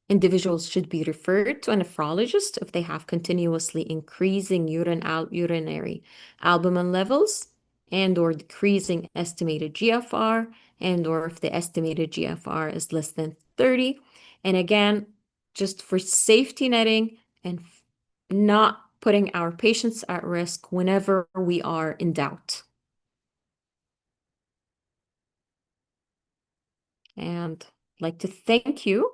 Individuals should be referred to a nephrologist if they have continuously increasing urinary albumin levels and or decreasing estimated GFR, and or if the estimated GFR is less than 30. And again, just for safety netting and not putting our patients at risk whenever we are in doubt. And I'd like to thank you.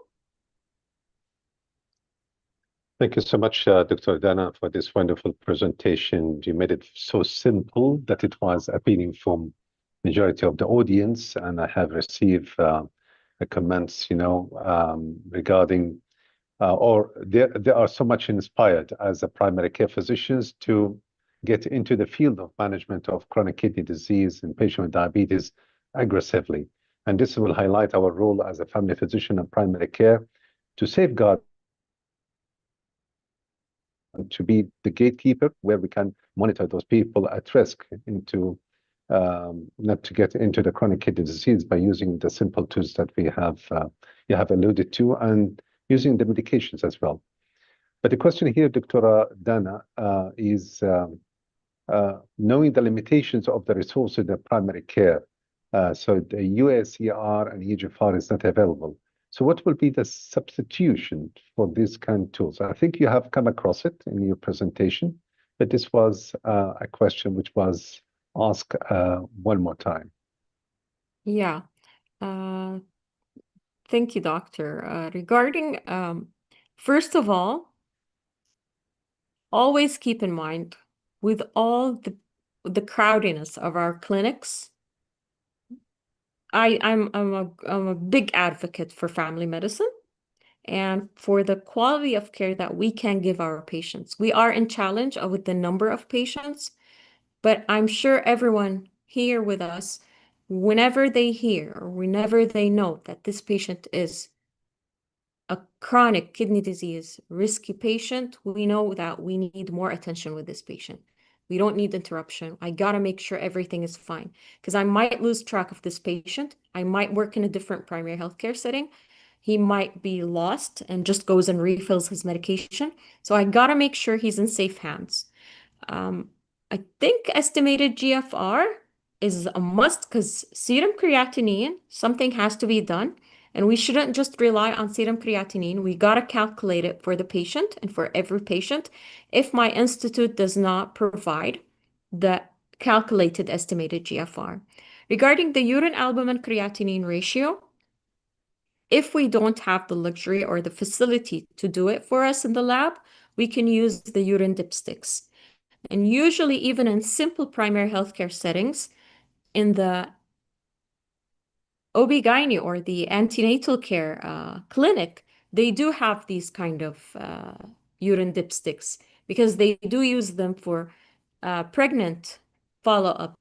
Thank you so much, Dr. Dana, for this wonderful presentation. You made it so simple that it was appealing for majority of the audience, and I have received comments, regarding, or they are so much inspired as a primary care physicians to get into the field of management of chronic kidney disease in patients with diabetes aggressively. And this will highlight our role as a family physician and primary care to safeguard, to be the gatekeeper where we can monitor those people at risk into not to get into the chronic kidney disease by using the simple tools that we have you have alluded to, and using the medications as well. But the question here, Dr. Dana, is knowing the limitations of the resources in the primary care. So the UACR and EGFR is not available. So what will be the substitution for these kind of tools? I think you have come across it in your presentation, but this was a question which was asked one more time. Yeah. Thank you, Doctor. Regarding, first of all, always keep in mind with all the crowdiness of our clinics, I'm a big advocate for family medicine and for the quality of care that we can give our patients. We are in challenge with the number of patients, but I'm sure everyone here with us, whenever they hear or whenever they know that this patient is a chronic kidney disease, risky patient, we know that we need more attention with this patient. We don't need interruption. I gotta make sure everything is fine because I might lose track of this patient. I might work in a different primary healthcare setting. He might be lost and just goes and refills his medication. So I gotta make sure he's in safe hands. I think estimated GFR is a must because serum creatinine, something has to be done. And we shouldn't just rely on serum creatinine. We got to calculate it for the patient and for every patient if my institute does not provide the calculated estimated GFR. Regarding the urine albumin creatinine ratio, if we don't have the luxury or the facility to do it for us in the lab, we can use the urine dipsticks. And usually, even in simple primary healthcare settings, in the OB-GYN or the antenatal care clinic, they do have these kind of urine dipsticks because they do use them for pregnant follow-up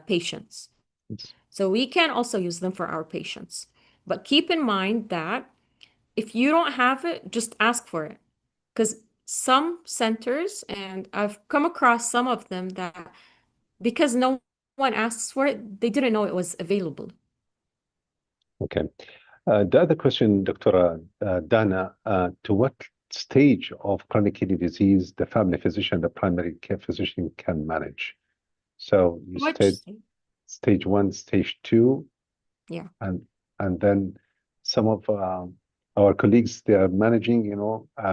patients. Yes. So we can also use them for our patients. But keep in mind that if you don't have it, just ask for it. Because some centers, and I've come across some of them that because no one asks for it, they didn't know it was available. Okay. The other question, Dr. Dana, to what stage of chronic kidney disease the family physician, the primary care physician can manage? So you said stage 1, stage 2, Yeah. and then some of our colleagues, they are managing,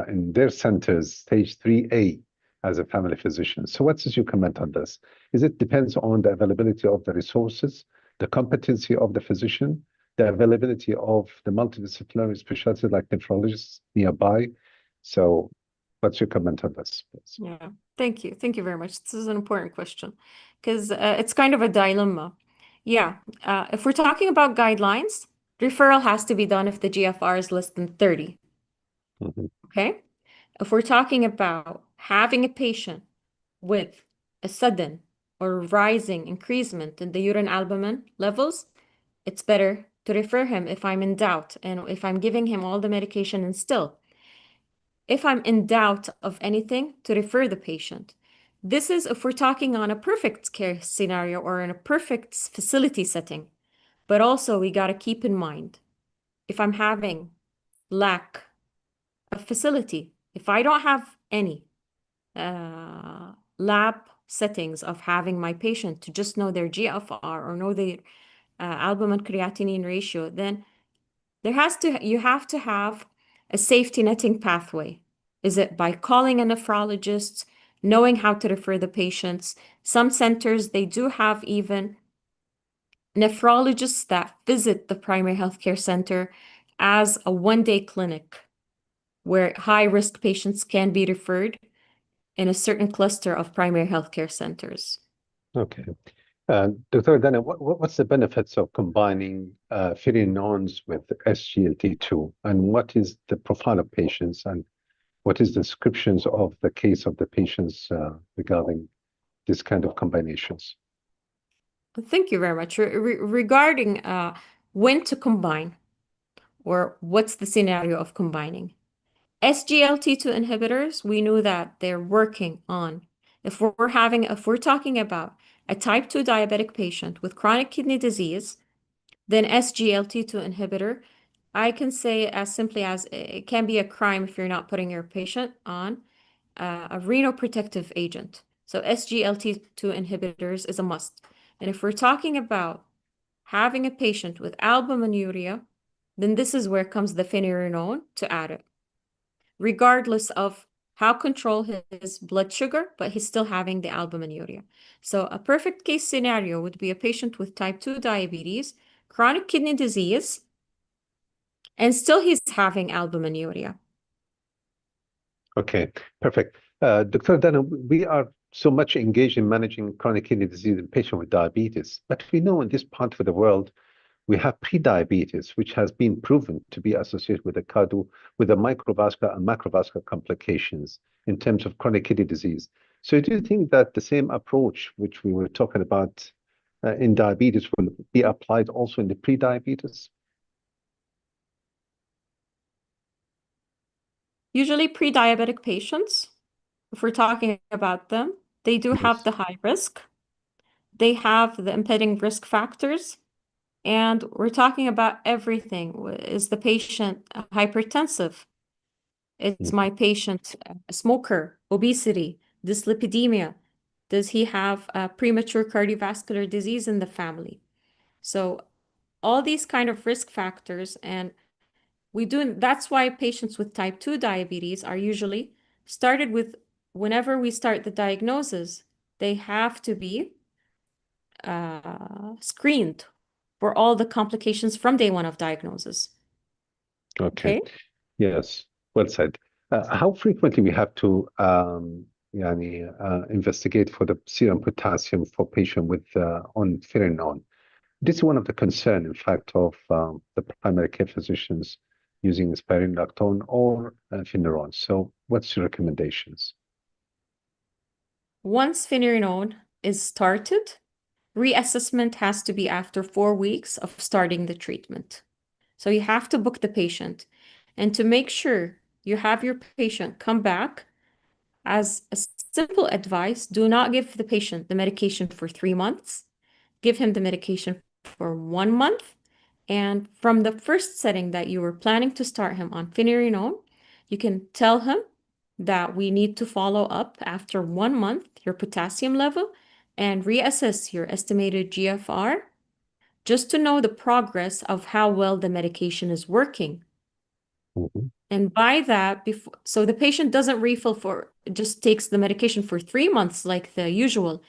in their centers, stage 3A as a family physician. So what is your comment on this? Is it depends on the availability of the resources, the competency of the physician, the availability of the multidisciplinary specialties like nephrologists nearby? So what's your comment on this, please? Yeah, thank you. Thank you very much. This is an important question because it's kind of a dilemma. Yeah, if we're talking about guidelines, referral has to be done if the GFR is less than 30. Mm-hmm. Okay? If we're talking about having a patient with a sudden or rising increasement in the urine albumin levels, it's better to refer him if I'm in doubt and if I'm giving him all the medication and still. If I'm in doubt of anything, to refer the patient. This is if we're talking on a perfect care scenario or in a perfect facility setting. But also we got to keep in mind, if I'm having lack of facility, if I don't have any lab settings of having my patient to just know their GFR or know their albumin creatinine ratio, then you have to have a safety netting pathway. Is it by calling a nephrologist, knowing how to refer the patients? Some centers, they do have even nephrologists that visit the primary healthcare center as a one-day clinic where high-risk patients can be referred in a certain cluster of primary healthcare centers. Okay. Dr. Dana, what's the benefits of combining finerenone with SGLT2, and what is the profile of patients, and what is the descriptions of the case of the patients regarding this kind of combinations? Thank you very much. Regarding when to combine or what's the scenario of combining. SGLT2 inhibitors, we knew that they're working on. If we're talking about a type 2 diabetic patient with chronic kidney disease, then SGLT2 inhibitor, I can say as simply as it can be a crime if you're not putting your patient on a renoprotective agent. So SGLT2 inhibitors is a must. And if we're talking about having a patient with albuminuria, then this is where comes the finerenone to add it, regardless of how control his blood sugar, but he's still having the albuminuria. So a perfect case scenario would be a patient with type 2 diabetes, chronic kidney disease, and still he's having albuminuria. Okay, perfect. Dr. Dana, we are so much engaged in managing chronic kidney disease in patients with diabetes, but we know in this part of the world, we have prediabetes, which has been proven to be associated with the microvascular and macrovascular complications in terms of chronic kidney disease. So do you think that the same approach, which we were talking about in diabetes, will be applied also in the prediabetes? Usually pre-diabetic patients, if we're talking about them, they do have Yes. the high risk. They have the impeding risk factors. And we're talking about everything. Is the patient hypertensive? Is my patient a smoker, obesity, dyslipidemia? Does he have premature cardiovascular disease in the family? So all these kind of risk factors, and that's why patients with type 2 diabetes are usually started with, whenever we start the diagnosis, they have to be screened for all the complications from day one of diagnosis. Okay. Okay. Yes. Well said. How frequently we have to investigate for the serum potassium for patient with on finerenone? This is one of the concern, in fact, of the primary care physicians using spironolactone or finerenone. So, what's your recommendations? Once finerenone is started, reassessment has to be after 4 weeks of starting the treatment. So you have to book the patient. And to make sure you have your patient come back, as a simple advice, do not give the patient the medication for 3 months. Give him the medication for 1 month. And from the first setting that you were planning to start him on finerenone, you can tell him that we need to follow up after 1 month your potassium level and reassess your estimated GFR just to know the progress of how well the medication is working. Mm-hmm. And by that, so the patient doesn't refill just takes the medication for 3 months like the usual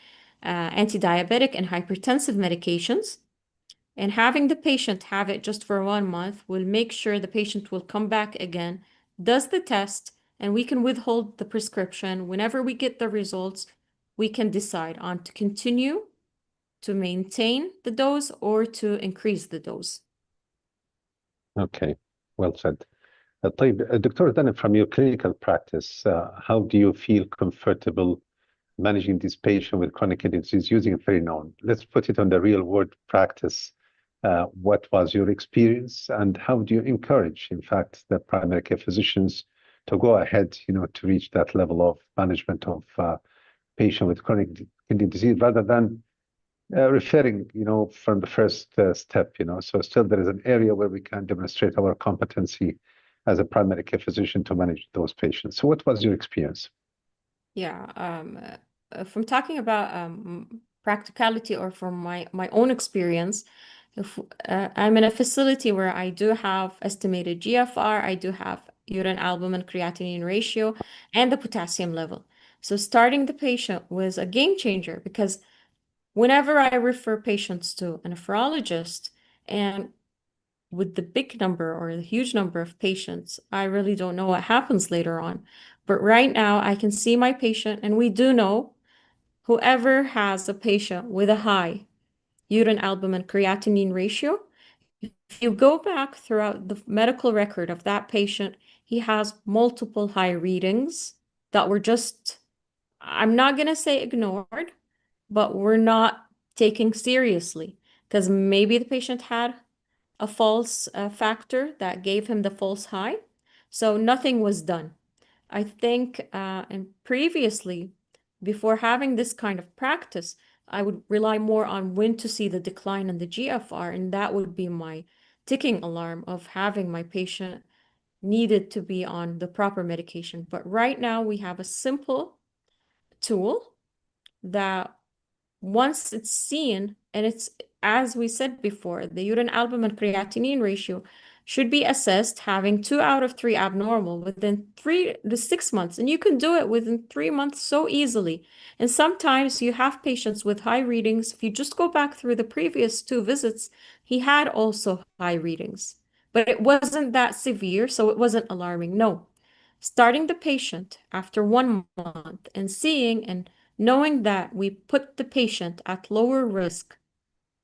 anti-diabetic and hypertensive medications. And having the patient have it just for 1 month will make sure the patient will come back again, does the test, and we can withhold the prescription. Whenever we get the results, we can decide on to continue, to maintain the dose, or to increase the dose. Okay, well said. طيب, Dr. Dana, from your clinical practice, how do you feel comfortable managing this patient with chronic kidney disease using finerenone? Let's put it on the real world practice. What was your experience, and how do you encourage, in fact, the primary care physicians to go ahead, to reach that level of management of patient with chronic kidney disease rather than referring, from the first step, So still there is an area where we can demonstrate our competency as a primary care physician to manage those patients. So what was your experience? Yeah, from talking about practicality or from my own experience, if I'm in a facility where I do have estimated GFR, I do have urine albumin creatinine ratio, and the potassium level. So starting the patient was a game changer because whenever I refer patients to a nephrologist, and with the big number or the huge number of patients, I really don't know what happens later on. But right now, I can see my patient, and we do know whoever has a patient with a high urine albumin creatinine ratio, if you go back throughout the medical record of that patient, he has multiple high readings that were just, I'm not going to say ignored, but we're not taking seriously because maybe the patient had a false factor that gave him the false high. So nothing was done. I think, and previously, before having this kind of practice, I would rely more on when to see the decline in the GFR, and that would be my ticking alarm of having my patient needed to be on the proper medication. But right now, we have a simple tool that once it's seen, and it's, as we said before, the urine albumin creatinine ratio should be assessed having 2 out of 3 abnormal within 3 to 6 months. And you can do it within 3 months so easily. And sometimes you have patients with high readings. If you just go back through the previous 2 visits, he had also high readings, but it wasn't that severe, so it wasn't alarming. No. Starting the patient after 1 month and seeing and knowing that we put the patient at lower risk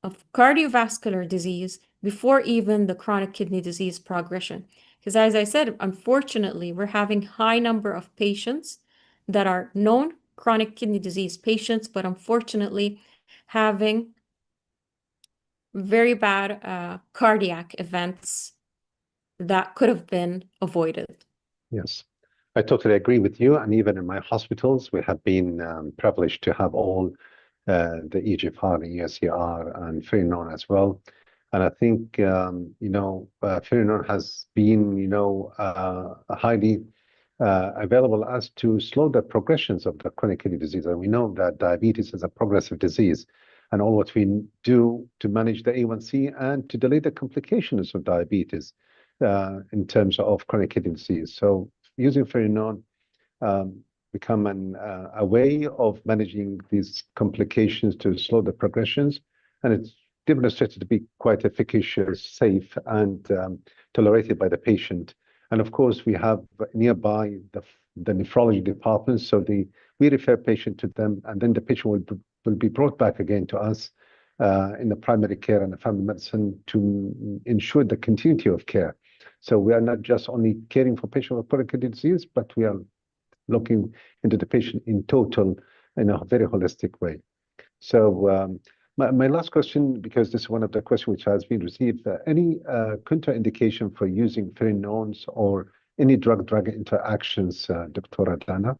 of cardiovascular disease before even the chronic kidney disease progression. Because as I said, unfortunately, we're having high number of patients that are known chronic kidney disease patients, but unfortunately having very bad cardiac events that could have been avoided. Yes. I totally agree with you. And even in my hospitals, we have been privileged to have all the EGFR, ESCR, and Ferrinon as well. And I think, Ferrinon has been, highly available as to slow the progressions of the chronic kidney disease. And we know that diabetes is a progressive disease. And all what we do to manage the A1C and to delay the complications of diabetes in terms of chronic kidney disease. So using Ferrinon become a way of managing these complications to slow the progressions. And it's demonstrated to be quite efficacious, safe, and tolerated by the patient. And of course, we have nearby the nephrology department, so we refer patient to them, and then the patient will be brought back again to us in the primary care and the family medicine to ensure the continuity of care. So we are not just only caring for patients with chronic kidney disease, but we are looking into the patient in total in a very holistic way. So my last question, because this is one of the questions which has been received, any contraindication for using Ferrinones or any drug-drug interactions, Dr. Adana?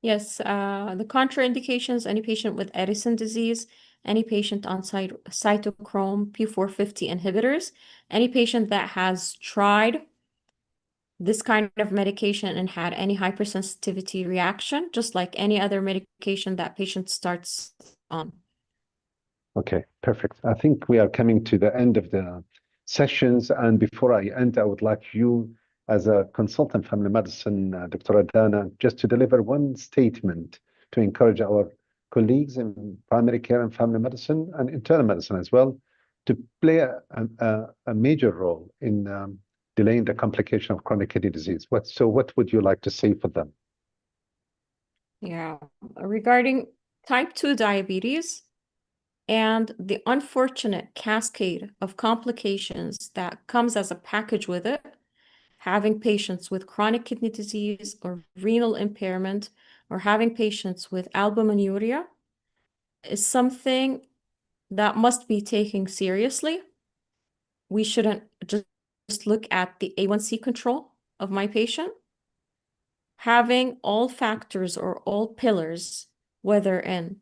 Yes, the contraindications, any patient with Addison disease, any patient on cytochrome P450 inhibitors, any patient that has tried this kind of medication and had any hypersensitivity reaction, just like any other medication that patient starts on. Okay, perfect. I think we are coming to the end of the sessions. And before I end, I would like you, as a consultant family medicine, Dr. Adana, just to deliver one statement to encourage our colleagues in primary care and family medicine and internal medicine as well to play a major role in delaying the complication of chronic kidney disease. What would you like to say for them? Yeah, regarding type 2 diabetes and the unfortunate cascade of complications that comes as a package with it, having patients with chronic kidney disease or renal impairment, or having patients with albuminuria is something that must be taken seriously. We shouldn't just look at the A1C control of my patient. Having all factors or all pillars, whether in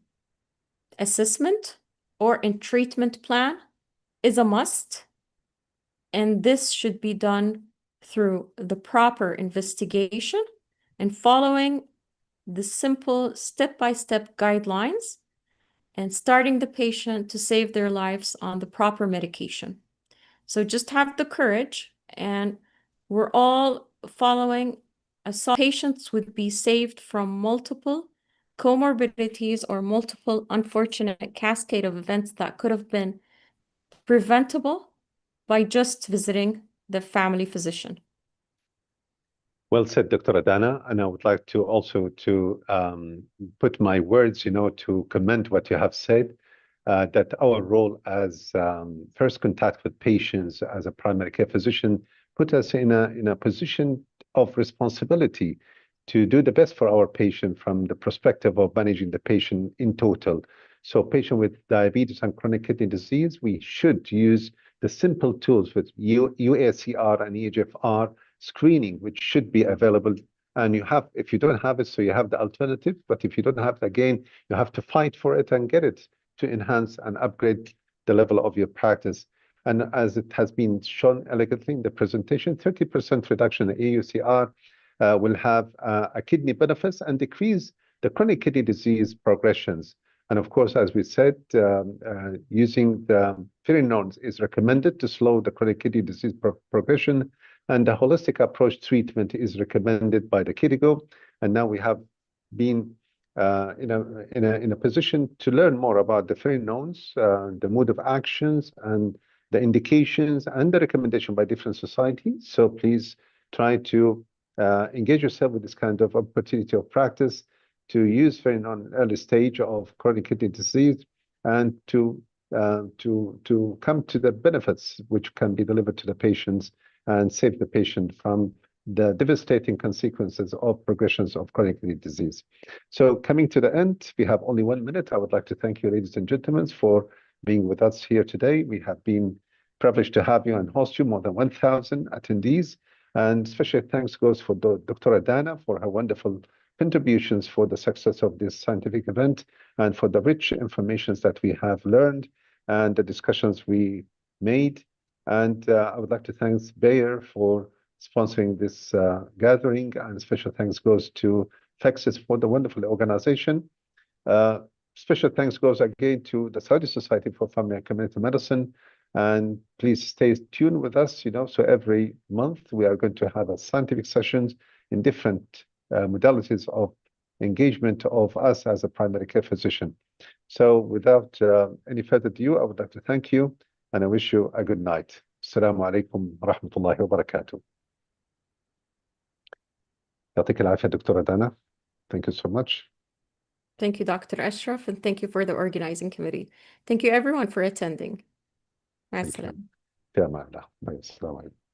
assessment or in treatment plan, is a must. And this should be done through the proper investigation and following the simple step-by-step guidelines and starting the patient to save their lives on the proper medication. So just have the courage, and we're all following patients would be saved from multiple comorbidities or multiple unfortunate cascade of events that could have been preventable by just visiting the family physician. Well said, Dr. Adana. And I would like to also put my words, to comment what you have said, that our role as first contact with patients as a primary care physician put us in a position of responsibility to do the best for our patient from the perspective of managing the patient in total. So patient with diabetes and chronic kidney disease, we should use the simple tools with UACR and EGFR screening, which should be available. And if you don't have it, so you have the alternative. But if you don't have it, again, you have to fight for it and get it to enhance and upgrade the level of your practice. And as it has been shown elegantly in the presentation, 30% reduction in AUCR will have a kidney benefits and decrease the chronic kidney disease progressions. And of course, as we said, using the Ferrinones is recommended to slow the chronic kidney disease progression, and the holistic approach treatment is recommended by the KDIGO. And now we have been in a position to learn more about the Ferrinones, the mode of actions, and the indications and the recommendation by different societies. So please try to engage yourself with this kind of opportunity of practice to use Ferrinon early stage of chronic kidney disease and to come to the benefits which can be delivered to the patients and save the patient from the devastating consequences of progressions of chronic kidney disease. So coming to the end, we have only 1 minute. I would like to thank you, ladies and gentlemen, for being with us here today. We have been privileged to have you and host you, more than 1,000 attendees. And special thanks goes for Dr. Dana for her wonderful contributions for the success of this scientific event and for the rich informations that we have learned and the discussions we made. And I would like to thank Bayer for sponsoring this gathering, and special thanks goes to Fexis for the wonderful organization. Special thanks goes again to the Saudi Society for Family and Community Medicine. And please stay tuned with us, so every month we are going to have a scientific sessions in different modalities of engagement of us as a primary care physician. So without any further ado, I would like to thank you and I wish you a good night. Assalamu alaikum wa rahmatullahi wa barakatuh. يعطيك العافية دكتورة دانا. Thank you so much. Thank you, Dr. Ashraf, and thank you for the organizing committee. Thank you everyone for attending. مع السلامة. في أمان الله. السلام عليكم.